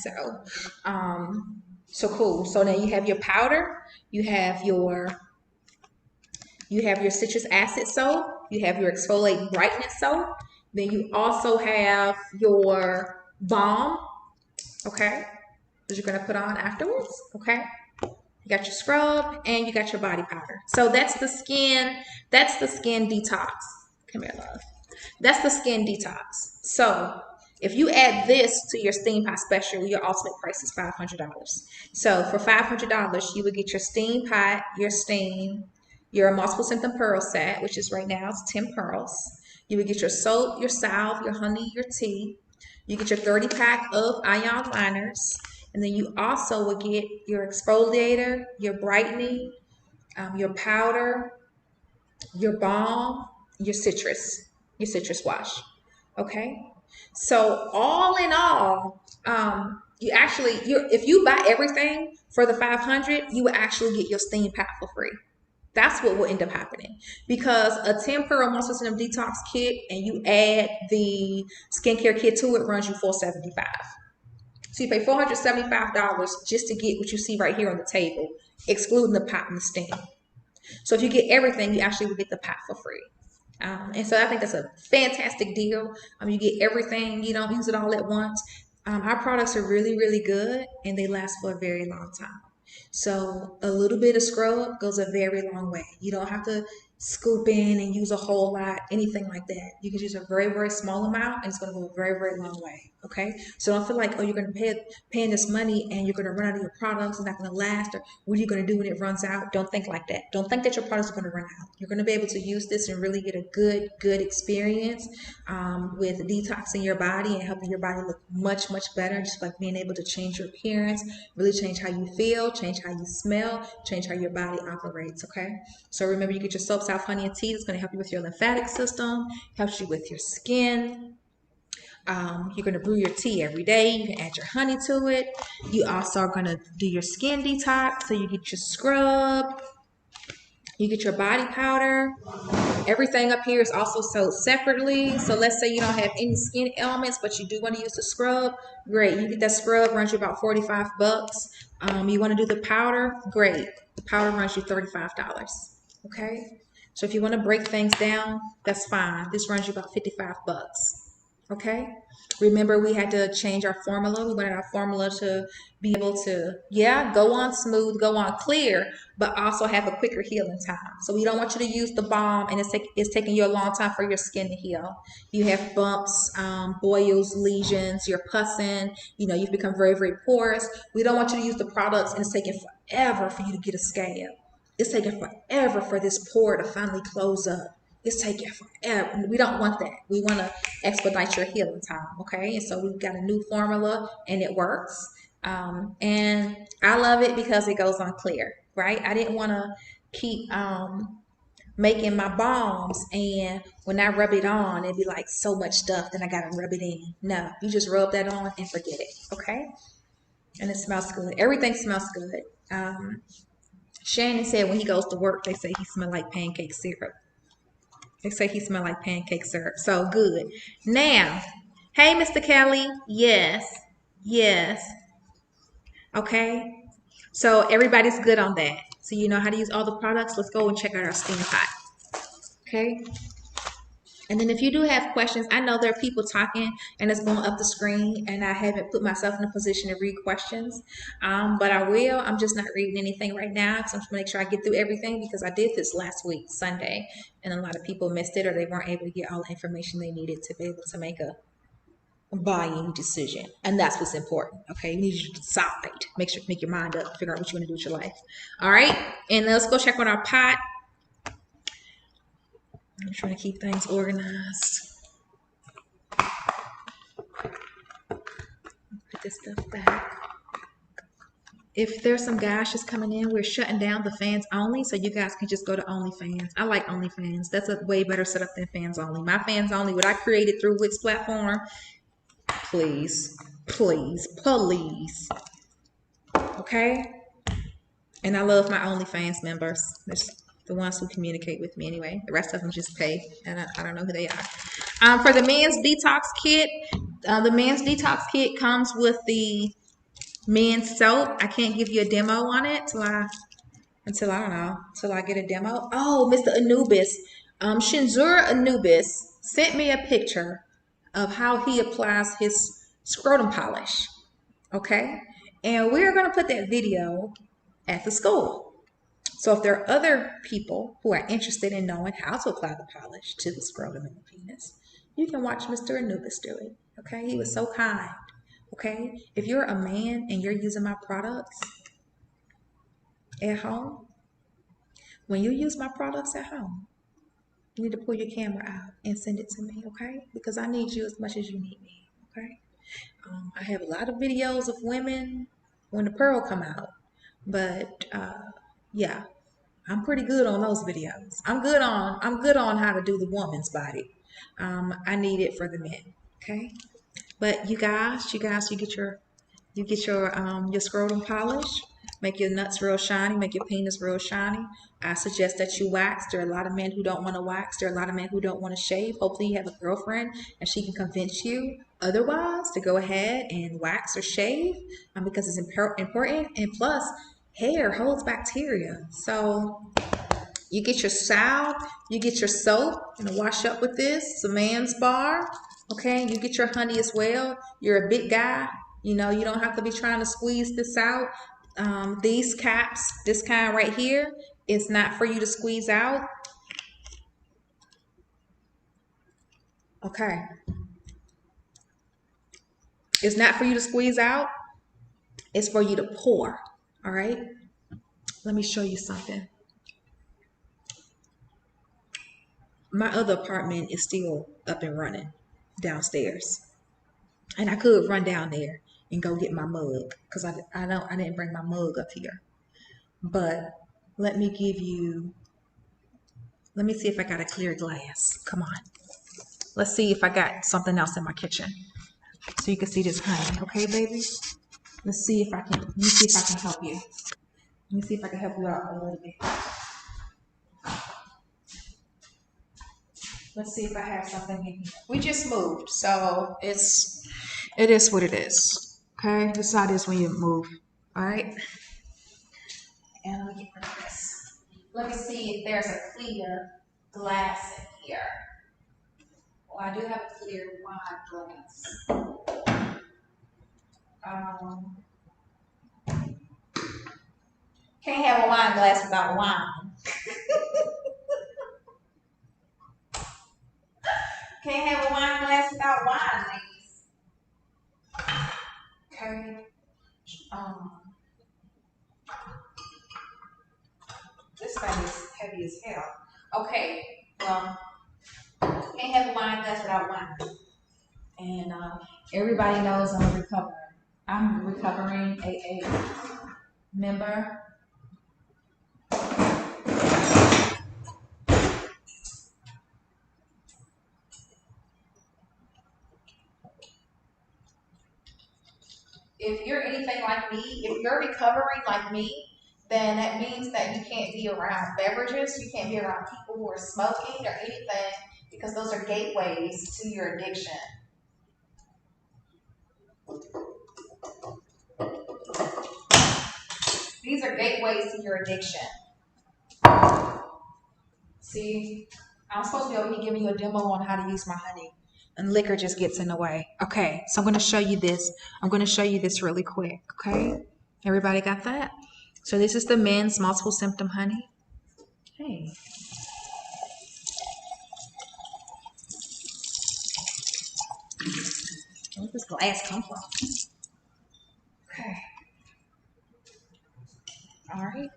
So cool. So now you have your powder, you have your citrus acid soap, you have your exfoliate brightness soap, then you also have your balm, okay, that you're gonna put on afterwards, okay? You got your scrub and you got your body powder. So that's the skin detox. Come here, love. That's the skin detox. So if you add this to your steam pot special, your ultimate price is $500. So for $500, you would get your steam pot, your steam, your multiple symptom pearl set, which is right now it's 10 pearls. You would get your soap, your salve, your honey, your tea. You get your 30 pack of ion liners. And then you also would get your exfoliator, your brightening, your powder, your balm, your citrus wash. Okay. So all in all, if you buy everything for the 500, you will actually get your steam pack for free. That's what will end up happening because a 10 pearl multiple system detox kit and you add the skincare kit to it runs you $475. So you pay $475 just to get what you see right here on the table, excluding the pot and the steam. So if you get everything, you actually will get the pot for free. And so I think that's a fantastic deal. You get everything. You don't use it all at once. Our products are really, really good, and they last for a very long time. So a little bit of scrub goes a very long way. You don't have to scoop in and use a whole lot, anything like that. You can use a very, very small amount and it's going to go a very, very long way. Okay. So don't feel like, oh, you're going to paying this money and you're going to run out of your products. It's not going to last. Or what are you going to do when it runs out? Don't think like that. Don't think that your products are going to run out. You're going to be able to use this and really get a good experience with detoxing your body and helping your body look much, much better. Just like being able to change your appearance, really change how you feel, change how you smell, change how your body operates. Okay. So remember, you get your soap, salve, honey, and tea. That's going to help you with your lymphatic system, helps you with your skin. You're going to brew your tea every day. You can add your honey to it. You also are going to do your skin detox. So you get your scrub, you get your body powder. Everything up here is also sold separately. So let's say you don't have any skin ailments, but you do want to use the scrub. Great. You get that scrub, runs you about $45. You want to do the powder? Great. The powder runs you $35. Okay. So if you want to break things down, that's fine. This runs you about $55. Okay. Remember, we had to change our formula. We wanted our formula to be able to, go on smooth, go on clear, but also have a quicker healing time. So we don't want you to use the balm and it's taking you a long time for your skin to heal. You have bumps, boils, lesions, you're pussing, you've become very, very porous. We don't want you to use the products and it's taking forever for you to get a scab. It's taking forever for this pore to finally close up. It's taking forever. We don't want that. We want to expedite your healing time, okay? And so we've got a new formula, and it works. And I love it because it goes on clear, right? I didn't want to keep making my balms, and when I rub it on, it'd be like so much stuff, then I got to rub it in. No, you just rub that on and forget it, okay? And it smells good. Everything smells good. Shannon said when he goes to work, they say he smells like pancake syrup. They say he smelled like pancake syrup. So good. Now, hey, Mr. Kelly. Yes. Okay. So everybody's good on that. So you know how to use all the products. Let's go and check out our steam pot. Okay. And then if you do have questions, I know there are people talking and it's going up the screen, and I haven't put myself in a position to read questions. But I will. I'm just not reading anything right now because I'm trying to make sure I get through everything, because I did this last week, Sunday, and a lot of people missed it, or they weren't able to get all the information they needed to be able to make a buying decision. And that's what's important. Okay, you need to decide. Make your mind up, figure out what you want to do with your life. All right, and let's go check on our pot. I'm trying to keep things organized. Put this stuff back. If there's some guys just coming in, we're shutting down the fans only, so you guys can just go to OnlyFans. I like OnlyFans. That's a way better setup than fans only. My fans only, what I created through Wix platform, please, please, please. Okay? And I love my OnlyFans members. There's the ones who communicate with me anyway. The rest of them just pay, and I don't know who they are. For the men's detox kit, the men's detox kit comes with the men's soap. I can't give you a demo on it until I get a demo. Oh, Mr. Anubis, Shinzura Anubis sent me a picture of how he applies his scrotum polish. Okay, and we're gonna put that video at the school. So if there are other people who are interested in knowing how to apply the polish to the scrotum and the penis, you can watch Mr. Anubis do it. Okay, he was so kind. Okay, if you're a man and you're using my products at home, when you use my products at home, you need to pull your camera out and send it to me, okay? Because I need you as much as you need me, okay? I have a lot of videos of women when the pearl come out, but yeah, I'm pretty good on those videos. I'm good on how to do the woman's body. I need it for the men, okay? But you guys, you get your scrotum polish, make your nuts real shiny, make your penis real shiny. I suggest that you wax. There are a lot of men who don't want to wax. There are a lot of men who don't want to shave. Hopefully you have a girlfriend and she can convince you otherwise to go ahead and wax or shave, because it's important. And plus, hair holds bacteria. So you get your salve, you get your soap, and wash up with this. It's a man's bar. Okay, you get your honey as well. You're a big guy. You know, you don't have to be trying to squeeze this out. These caps, this kind right here, it's not for you to squeeze out. Okay. It's not for you to squeeze out. It's for you to pour. All right. Let me show you something. My other apartment is still up and running downstairs. And I could run down there and go get my mug, because I didn't bring my mug up here. But let me see if I got a clear glass. Come on. Let's see if I got something else in my kitchen. So you can see this honey. Okay, baby? Let me see if I can help you. Let me see if I can help you out a little bit. Let's see if I have something in here. We just moved, so it is what it is. Okay, this is how it is when you move. All right. And let me get rid of this. Let me see if there's a clear glass in here. Well, I do have a clear wine glass. Can't have a wine glass without wine. Can't have a wine glass without wine, ladies. Okay. This thing is heavy as hell. Okay. Well, can't have a wine glass without wine. And everybody knows I'm a recovering AA member. If you're anything like me, if you're recovering like me, then that means that you can't be around beverages, you can't be around people who are smoking or anything, because those are gateways to your addiction. These are gateways to your addiction. See, I'm supposed to be over here giving you a demo on how to use my honey, and liquor just gets in the way. Okay, so I'm going to show you this. I'm going to show you this really quick, okay? Everybody got that? So this is the men's multiple symptom honey. Hey. Where does this glass come from? Okay. All right.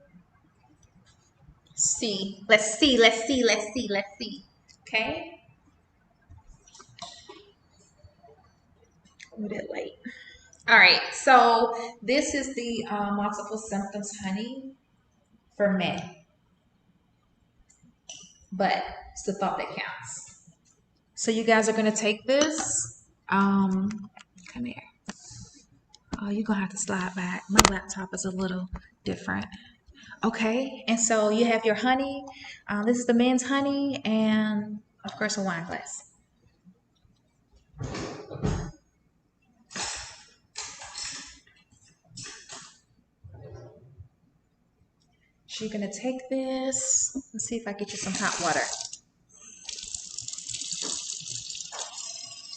See. Let's see. Okay. A bit late. All right. So this is the multiple symptoms honey for men, but it's the thought that counts. So you guys are gonna take this. Come here. Oh, you're gonna have to slide back. My laptop is a little different. Okay, and so you have your honey. This is the men's honey, and of course a wine glass. So you're gonna take this. Let's see if I get you some hot water.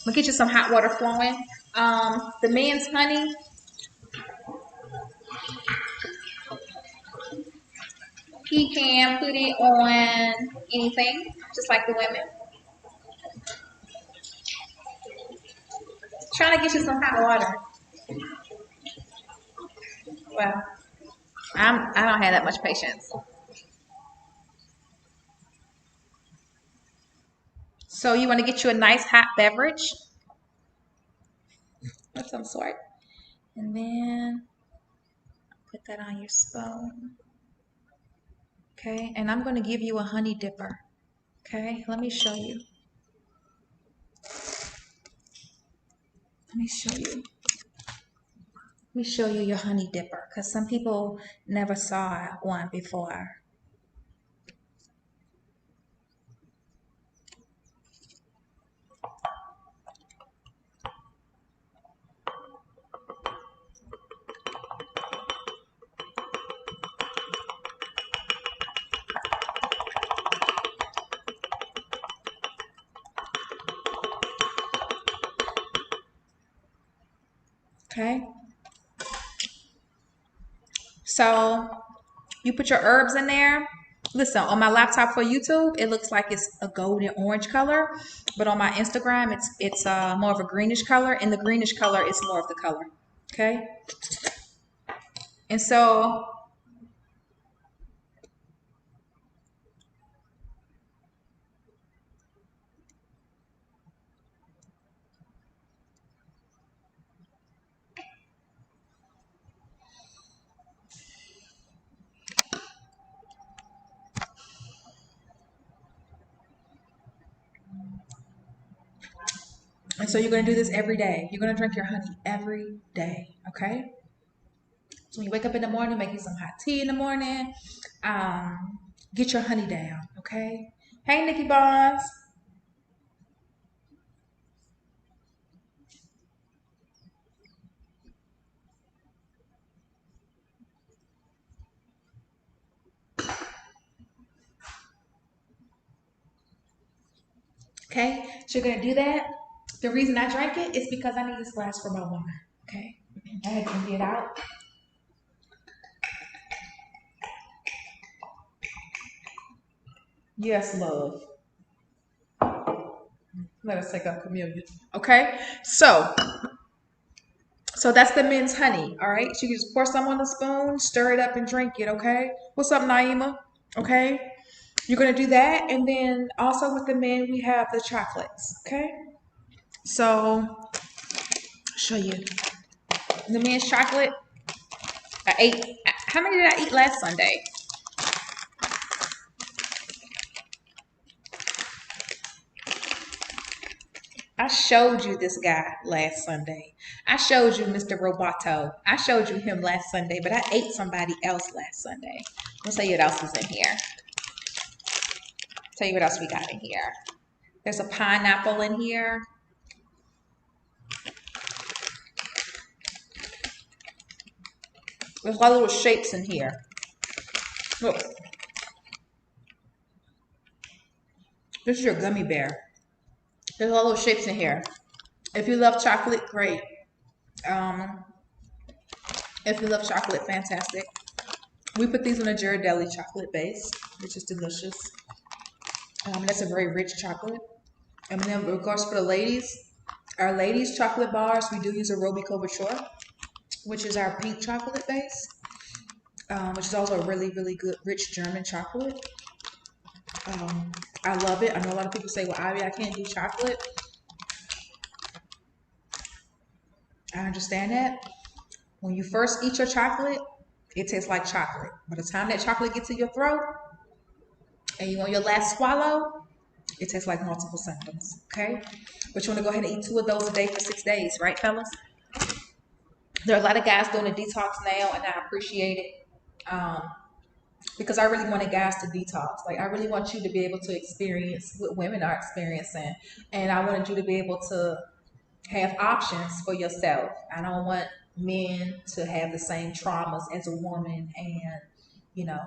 We'll get you some hot water flowing. The men's honey. He can put it on anything, just like the women. Trying to get you some hot water. Well, I don't have that much patience. So you want to get you a nice hot beverage of some sort, and then put that on your spoon. Okay, and I'm going to give you a honey dipper. Okay, let me show you. Let me show you your honey dipper, because some people never saw one before. Okay. So you put your herbs in there. Listen, on my laptop for YouTube, it looks like it's a golden orange color, but on my Instagram, it's more of a greenish color, and the greenish color is more of the color. Okay. And so you're going to do this every day. You're going to drink your honey every day, okay? So when you wake up in the morning, make you some hot tea in the morning. Get your honey down, okay? Hey, Nikki Bonds. Okay, so you're going to do that. The reason I drank it is because I need this glass for my wine, okay? I had to empty it out. Yes, love. Let us take up communion. Okay, so that's the men's honey. All right, so you just pour some on the spoon, stir it up, and drink it. Okay. What's up, Naima? Okay, you're gonna do that, and then also with the men we have the chocolates. Okay, so I'll show you the men's chocolate. I ate. How many did I eat last Sunday? I showed you this guy last Sunday. I showed you Mr. Roboto. I showed you him last Sunday, but I ate somebody else last Sunday. I'll tell you what else is in here. Tell you what else we got in here. There's a pineapple in here. There's a lot of little shapes in here. Look. This is your gummy bear. There's all those shapes in here. If you love chocolate, great. If you love chocolate, fantastic. We put these on a Ghirardelli chocolate base, which is delicious. That's a very rich chocolate. And then, of course, for the ladies, our ladies' chocolate bars, we do use a Robico Couture, which is our pink chocolate base, which is also a really, really good, rich German chocolate. I love it. I know a lot of people say, well, Ivy, I can't do chocolate. I understand that. When you first eat your chocolate, it tastes like chocolate. By the time that chocolate gets to your throat and you on your last swallow, it tastes like multiple symptoms, okay? But you want to go ahead and eat 2 of those a day for 6 days, right, fellas? There are a lot of guys doing a detox now, and I appreciate it because I really wanted guys to detox. Like, I really want you to be able to experience what women are experiencing, and I wanted you to be able to have options for yourself. I don't want men to have the same traumas as a woman, and you know,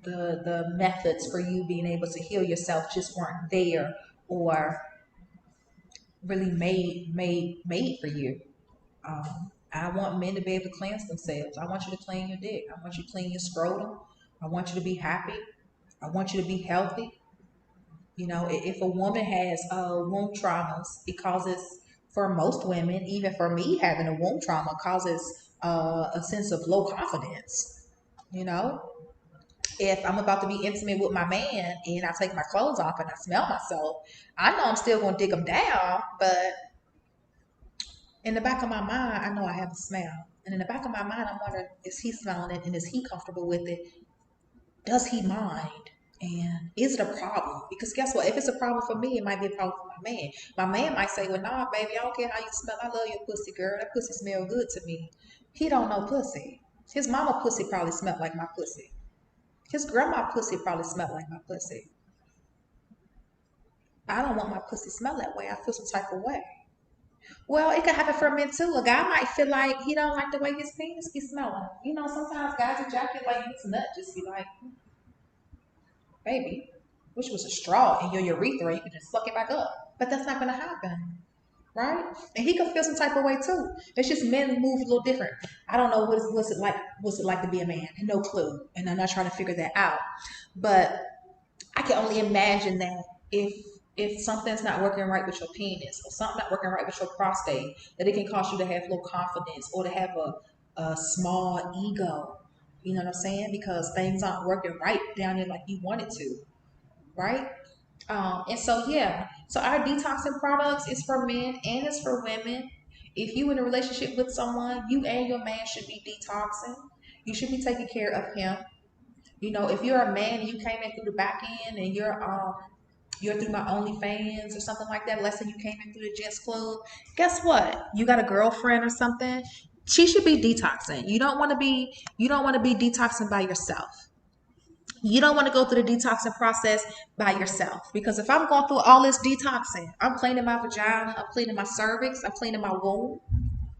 the methods for you being able to heal yourself just weren't there or really made for you. I want men to be able to cleanse themselves. I want you to clean your dick. I want you to clean your scrotum. I want you to be happy. I want you to be healthy. You know, if a woman has womb traumas, it causes, for most women, even for me, having a womb trauma causes a sense of low confidence. You know, if I'm about to be intimate with my man and I take my clothes off and I smell myself, I know I'm still going to dig them down, but in the back of my mind, I know I have a smell. And in the back of my mind, I'm wondering, is he smelling it and is he comfortable with it? Does he mind? And is it a problem? Because guess what? If it's a problem for me, it might be a problem for my man. My man might say, well, nah, baby, I don't care how you smell. I love your pussy, girl. That pussy smell good to me. He don't know pussy. His mama pussy probably smelled like my pussy. His grandma pussy probably smelled like my pussy. I don't want my pussy smell that way. I feel some type of way. Well, it could happen for men too. A guy might feel like he don't like the way his penis be smelling. You know, sometimes guys ejaculate like his nut just be like, baby, which was a straw in your urethra, you could just suck it back up. But that's not gonna happen. Right? And he could feel some type of way too. It's just men move a little different. I don't know what's it like to be a man. No clue. And I'm not trying to figure that out. But I can only imagine that if something's not working right with your penis or something not working right with your prostate, that it can cause you to have low confidence or to have a small ego. You know what I'm saying? Because things aren't working right down there like you want it to. Right? And so yeah, so our detoxing products is for men and it's for women. If you in a relationship with someone, you and your man should be detoxing. You should be taking care of him. You know, if you're a man and you came in through the back end and you're through my OnlyFans or something like that, let's say you came in through the Gents Club, guess what? You got a girlfriend or something. She should be detoxing. You don't want to be detoxing by yourself. You don't want to go through the detoxing process by yourself because if I'm going through all this detoxing, I'm cleaning my vagina, I'm cleaning my cervix, I'm cleaning my womb,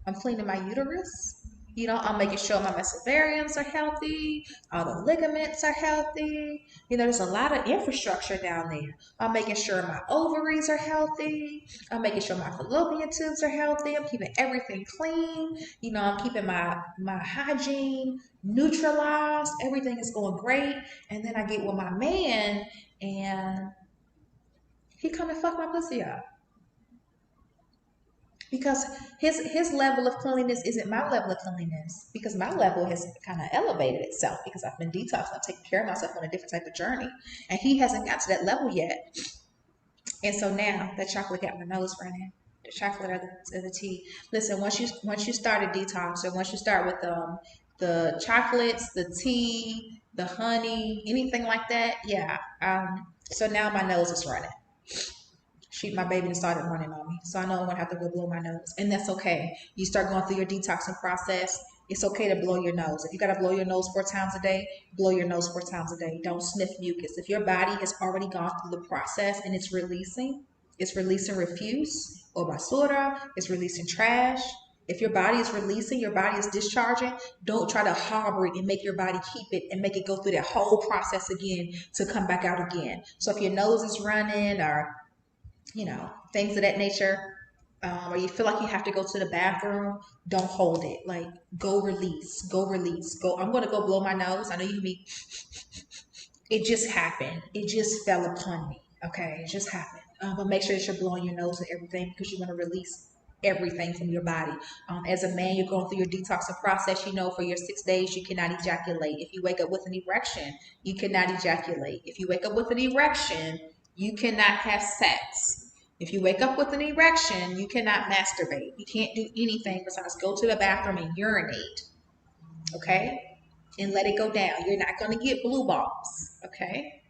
I'm cleaning my uterus. You know, I'm making sure my mesotheliums are healthy, all the ligaments are healthy. You know, there's a lot of infrastructure down there. I'm making sure my ovaries are healthy. I'm making sure my fallopian tubes are healthy. I'm keeping everything clean. You know, I'm keeping my hygiene neutralized. Everything is going great. And then I get with my man and he come and fuck my pussy up. Because his level of cleanliness isn't my level of cleanliness because my level has kind of elevated itself because I've been detoxed. I've taken care of myself on a different type of journey. And he hasn't got to that level yet. And so now that chocolate got my nose running. The chocolate or the tea. Listen, once you start a detox or once you start with the chocolates, the tea, the honey, anything like that, yeah. So now my nose is running. My baby started running on me. So I know I'm gonna have to go blow my nose. And that's okay. You start going through your detoxing process. It's okay to blow your nose. If you gotta blow your nose 4 times a day, blow your nose 4 times a day. Don't sniff mucus. If your body has already gone through the process and it's releasing refuse or basura, it's releasing trash, If your body is releasing, your body is discharging, don't try to harbor it and make your body keep it and make it go through that whole process again to come back out again. So if your nose is running or, things of that nature, or you feel like you have to go to the bathroom, don't hold it. Like, go release, go release, go. I'm going to go blow my nose. I know you mean, it just happened. It just fell upon me. Okay, it just happened. But make sure that you're blowing your nose and everything because you want to release everything from your body. As a man, you're going through your detoxing process. For your 6 days, you cannot ejaculate. If you wake up with an erection, you cannot ejaculate. If you wake up with an erection, you cannot have sex. If you wake up with an erection, you cannot masturbate. You can't do anything besides go to the bathroom and urinate. Okay? And let it go down. You're not going to get blue balls. Okay?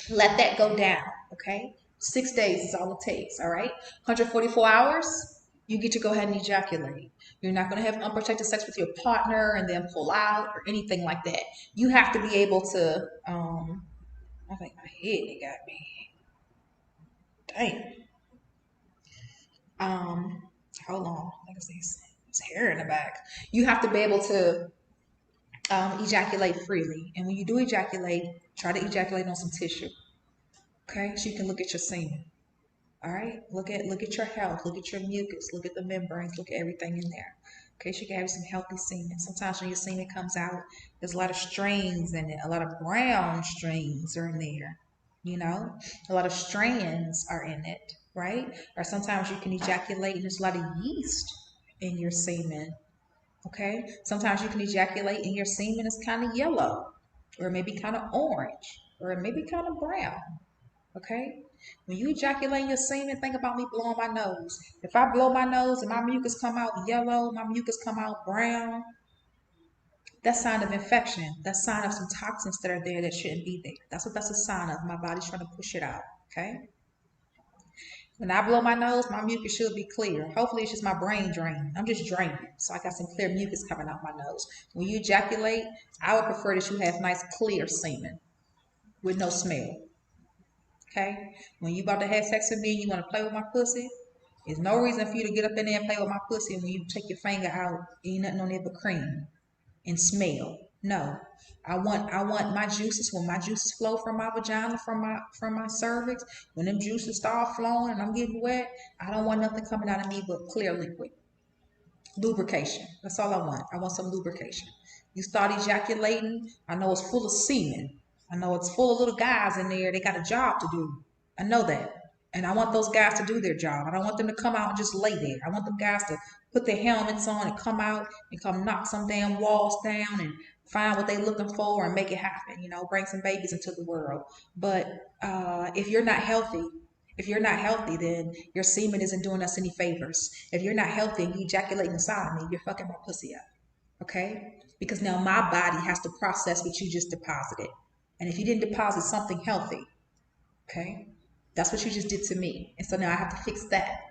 Let that go down. Okay? 6 days is all it takes. All right? 144 hours, you get to go ahead and ejaculate. You're not going to have unprotected sex with your partner and then pull out or anything like that. You have to be able to, I think my head got me. Damn. Hold on. There's hair in the back. You have to be able to ejaculate freely. And when you do ejaculate, try to ejaculate on some tissue. Okay? So you can look at your semen. All right? Look at your health. Look at your mucus. Look at the membranes. Look at everything in there. Okay? So you can have some healthy semen. Sometimes when your semen comes out, there's a lot of strains in it. A lot of brown strains are in there. A lot of strands are in it, right? Or sometimes you can ejaculate and there's a lot of yeast in your semen. Okay? Sometimes you can ejaculate and your semen is kind of yellow, or maybe kind of orange, or maybe kind of brown. Okay? When you ejaculate your semen, think about me blowing my nose. If I blow my nose and my mucus come out yellow, my mucus come out brown, that's a sign of infection. That's a sign of some toxins that are there that shouldn't be there. That's what that's a sign of. My body's trying to push it out. Okay? When I blow my nose, my mucus should be clear. Hopefully it's just my brain draining. I'm just draining. So I got some clear mucus coming out my nose. When you ejaculate, I would prefer that you have nice clear semen with no smell. Okay? When you about to have sex with me and you want to play with my pussy, there's no reason for you to get up in there and play with my pussy when you take your finger out, ain't nothing on there but cream and smell. No. I want my juices, when my juices flow from my vagina, from my cervix, when them juices start flowing and I'm getting wet, I don't want nothing coming out of me but clear liquid. Lubrication. That's all I want. I want some lubrication. You start ejaculating, I know it's full of semen. I know it's full of little guys in there. They got a job to do. I know that. And I want those guys to do their job. I don't want them to come out and just lay there. I want them guys to put their helmets on and come out and come knock some damn walls down and find what they're looking for and make it happen. Bring some babies into the world. But if you're not healthy, then your semen isn't doing us any favors. If you're not healthy and you ejaculating inside of me, you're fucking my pussy up. Okay? Because now my body has to process what you just deposited. And if you didn't deposit something healthy, okay, that's what you just did to me. And so now I have to fix that.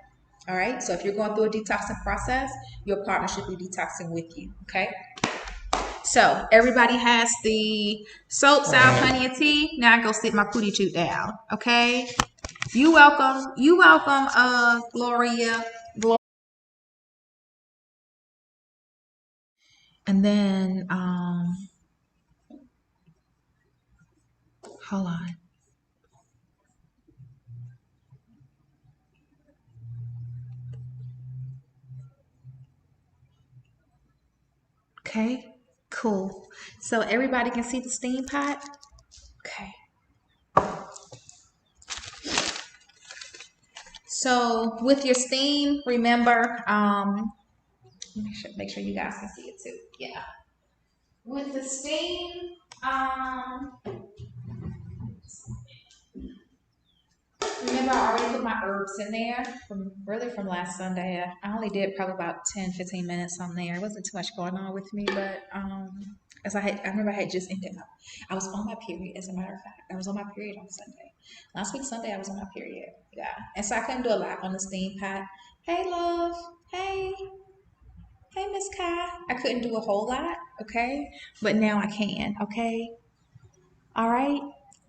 All right? So if you're going through a detoxing process, your partner should be detoxing with you. Okay? So everybody has the soap, sour, honey, and tea. Now I go sit my pootie toot down. Okay? You welcome. Gloria. And then, hold on. Okay, cool. So everybody can see the steam pot? Okay. So with your steam, remember, make sure you guys can see it too. Yeah. With the steam, remember I already put my herbs in there from last Sunday. I only did probably about 10-15 minutes on there. It wasn't too much going on with me, but I remember I had just ended up. I was on my period, as a matter of fact. I was on my period on Sunday. Last week Sunday I was on my period. Yeah. And so I couldn't do a lot on the steam pot. Hey love. Hey. Hey Miss Kai. I couldn't do a whole lot, okay? But now I can, okay? All right.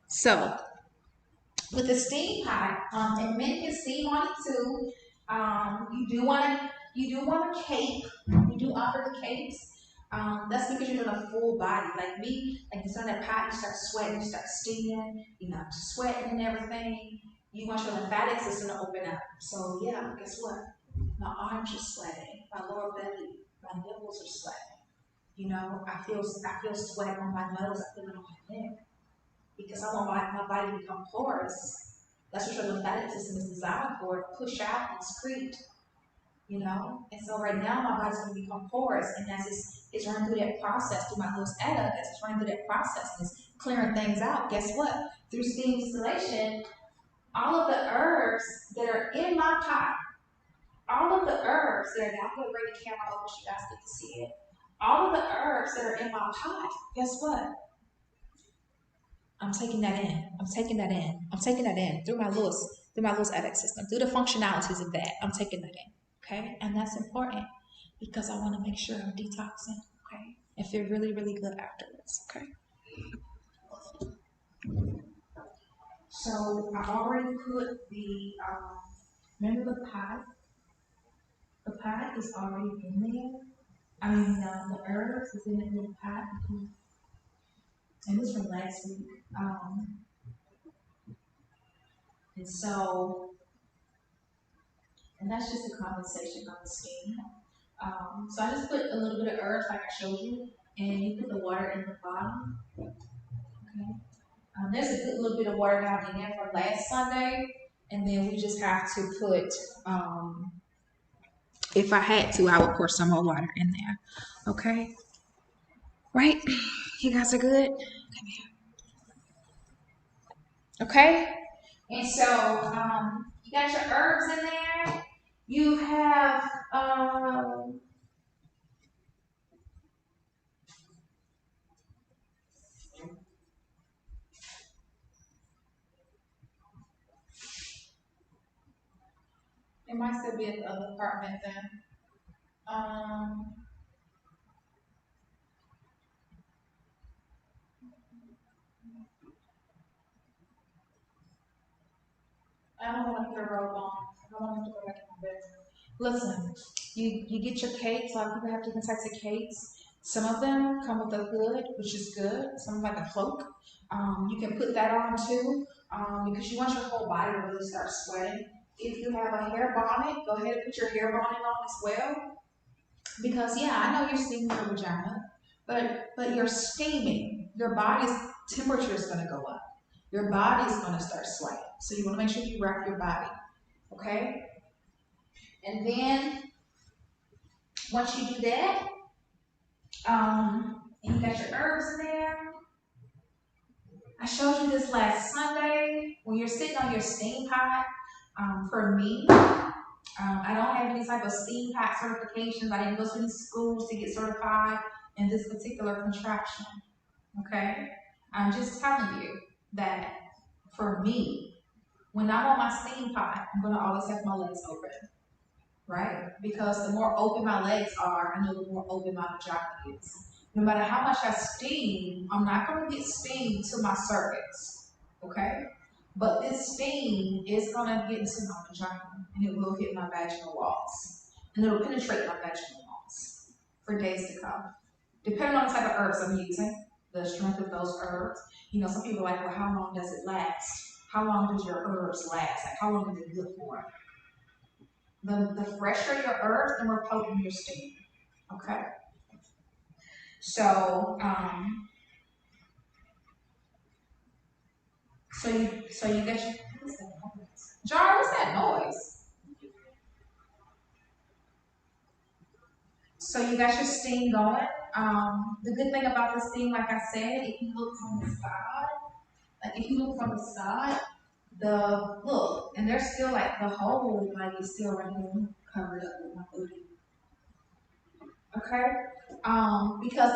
So with the steam pot, and men can steam on it too. You do want to You do want a cape. We do offer the capes. That's because you're doing a full body. Like me, like you start that pot, you start sweating, you start steaming, you know, sweating and everything. You want your lymphatic system to open up. So yeah, guess what? My arms are sweating, my lower belly, my nipples are sweating. You know, I feel sweat on my nose, I feel it on my neck. Because I want my body to become porous. That's what your lymphatic system is designed for, push out and excrete, you know? And so right now my body's gonna become porous, and as it's running through that process, through my little adduct, as it's running through that process and it's clearing things out, guess what? Through steam distillation, all of the herbs that are in my pot, all of the herbs that are, now I'm gonna bring the camera over so you guys get to see it. All of the herbs that are in my pot, guess what? I'm taking that in. I'm taking that in. I'm taking that in through my Lewis adduct system, through the functionalities of that. I'm taking that in. Okay? And that's important because I want to make sure I'm detoxing. Okay? And feel really, really good afterwards. Okay? So I already put the remember the pot? The pot is already in there. I mean the herbs is in the little pot. And this from last week. And so, and that's just a compensation of the steam. So I just put a little bit of herbs like I showed you, and you put the water in the bottom. Okay. There's a good little bit of water down in there from last Sunday, and then we just have to put, if I had to, I would pour some more water in there. Okay. Right? You guys are good? Come here. Okay? And so, you got your herbs in there. You have, it might still be at the other apartment then. I don't want to put a robe on. I don't want to go back in my bedroom. Listen, you get your cakes. A lot of people have different types of cakes. Some of them come with a hood, which is good. Some like a cloak. You can put that on too, because you want your whole body to really start sweating. If you have a hair bonnet, go ahead and put your hair bonnet on as well. Because yeah, I know you're steaming your vagina, but you're steaming. Your body's temperature is going to go up. Your body's going to start sweating. So you want to make sure you wrap your body, okay? And then once you do that, and you got your herbs in there. I showed you this last Sunday when you're sitting on your steam pot. For me, I don't have any type of steam pot certifications. I didn't go to any schools to get certified in this particular contraption. Okay? I'm just telling you that for me, when I'm on my steam pot, I'm gonna always have my legs open. Right? Because the more open my legs are, I know the more open my vagina is. No matter how much I steam, I'm not gonna get steam to my cervix. Okay? But this steam is gonna get into my vagina and it will hit my vaginal walls. And it'll penetrate my vaginal walls for days to come. Depending on the type of herbs I'm using, the strength of those herbs. You know, some people are like, well, how long does it last? How long does your herbs last? Like, how long is it good for? The fresher your herbs, the more potent your steam. Okay? So, so you get your, what's that noise? Jar, what's that noise? So you got your steam going. The good thing about this steam, like I said, if you look from the side, look, and there's still like the whole, like it's still right here covered up with my booty. Okay? Because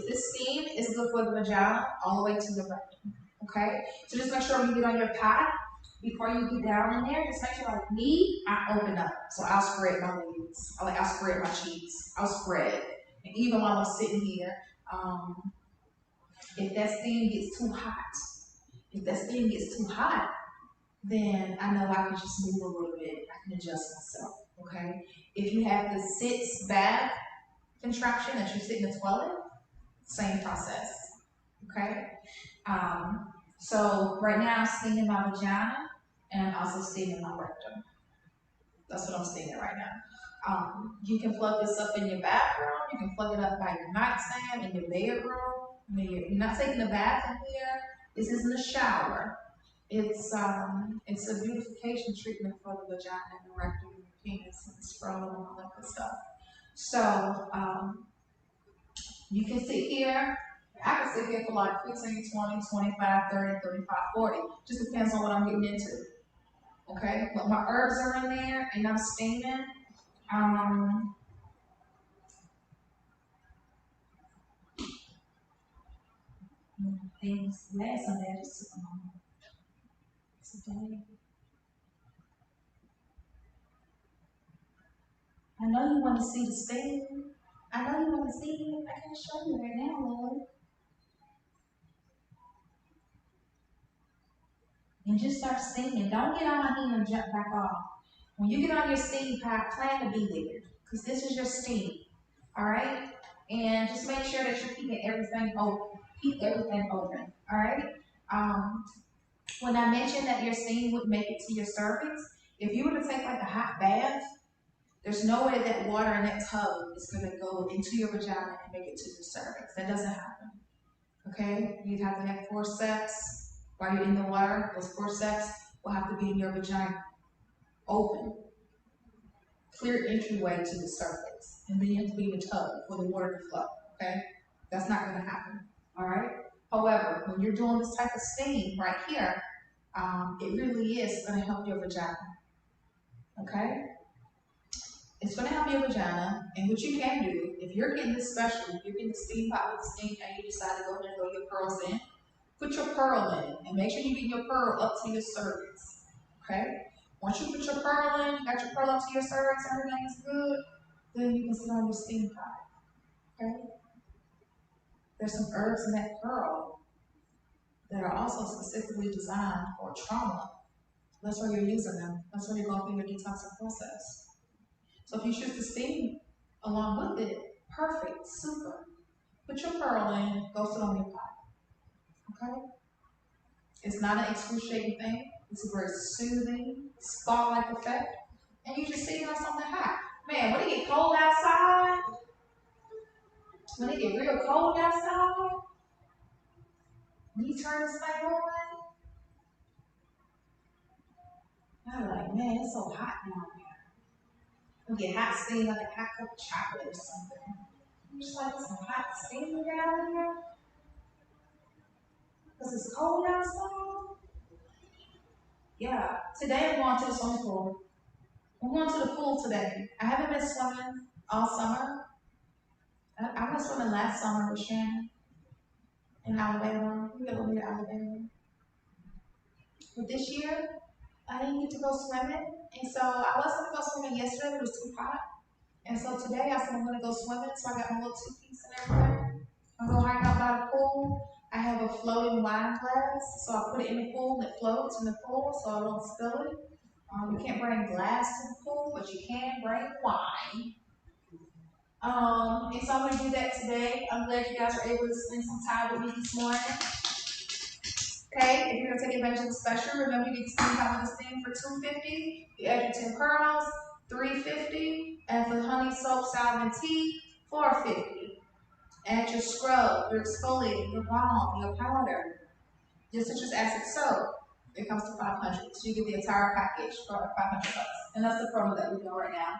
this steam is good for the vagina all the way to the rectum. Okay? So just make sure when you get on your pot, before you get down in there, just make sure like me, I open up. So I'll spread my legs. I'll spread my cheeks. I'll spread. And even while I'm sitting here, if that steam gets too hot, then I know I can just move a little bit. I can adjust myself. Okay? If you have the sitz bath contraction that you sit in the toilet, same process. Okay? So right now I'm steaming my vagina and I'm also steaming my rectum. That's what I'm steaming right now. You can plug this up in your bathroom. You can plug it up by your nightstand, in your bedroom. I mean, you're not taking a bath in here. This isn't a shower. It's a beautification treatment for the vagina and the rectum and the penis and the scrotum and all that good stuff. So you can sit here. I can sit here for like 15, 20, 25, 30, 35, 40. Just depends on what I'm getting into. Okay? But my herbs are in there and I'm steaming. Things last Sunday I just took them home. Today. I know you want to see the steam. I know you want to see it. I can show you right now, Lord. And just start steaming. Don't get on here and jump back off. When you get on your steam pipe, plan to be there. Because this is your steam. Alright? And just make sure that you're keeping everything open. Keep everything open. Alright? When I mentioned that your steam would make it to your cervix, if you were to take like a hot bath, there's no way that water in that tub is going to go into your vagina and make it to your cervix. That doesn't happen. Okay? You'd have to have forceps while you're in the water. Those forceps will have to be in your vagina. Open. Clear entryway to the cervix. And then you have to be in the tub for the water to flow. Okay? That's not going to happen. Alright? However, when you're doing this type of steam right here, it really is going to help your vagina. Okay? It's going to help your vagina, and what you can do, if you're getting this special, if you're getting the steam pot with the steam, and you decide to go ahead and throw your pearls in, put your pearl in, and make sure you get your pearl up to your cervix. Okay? Once you put your pearl in, you got your pearl up to your cervix, everything is good, then you can sit on your steam pot. Okay? There's some herbs in that pearl that are also specifically designed for trauma. That's why you're using them. That's why you're going through your detoxing process. So if you choose to steam along with it, perfect, super. Put your pearl in, go sit on your pot. Okay? It's not an excruciating thing. It's a very soothing, spa-like effect. And you just sitting on something hot. Man, when it get cold outside, when it get real cold outside, when you turn this thing on, I'm like, man, it's so hot down here. You get hot steam like a hot cup of chocolate or something. I'm just like, some hot steam down here. Because it's cold outside. Yeah, today I'm going to the swimming pool. I'm going to the pool today. I haven't been swimming all summer. I went swimming last summer with Shannon in Alabama. We got to Alabama. But this year, I didn't get to go swimming. And so I was going to go swimming yesterday, but it was too hot. And so today I said I'm going to go swimming. So I got my little two-piece and everything. I'm going to hang out by the pool. I have a floating wine glass, so I put it in the pool and it floats in the pool so I don't spill it. You can't bring glass to the pool, but you can bring wine. And so I'm going to do that today. I'm glad you guys are able to spend some time with me this morning. Okay, if you're going to take advantage of the special, remember you get the steam pot with the steam for $2.50. You add your 10 pearls, $3.50. And for the honey soap, salve, and tea, $4.50. Add your scrub, your exfoliating, your balm, your powder, your citrus acid soap. It comes to $500. So you get the entire package for $500. And that's the promo that we're doing right now.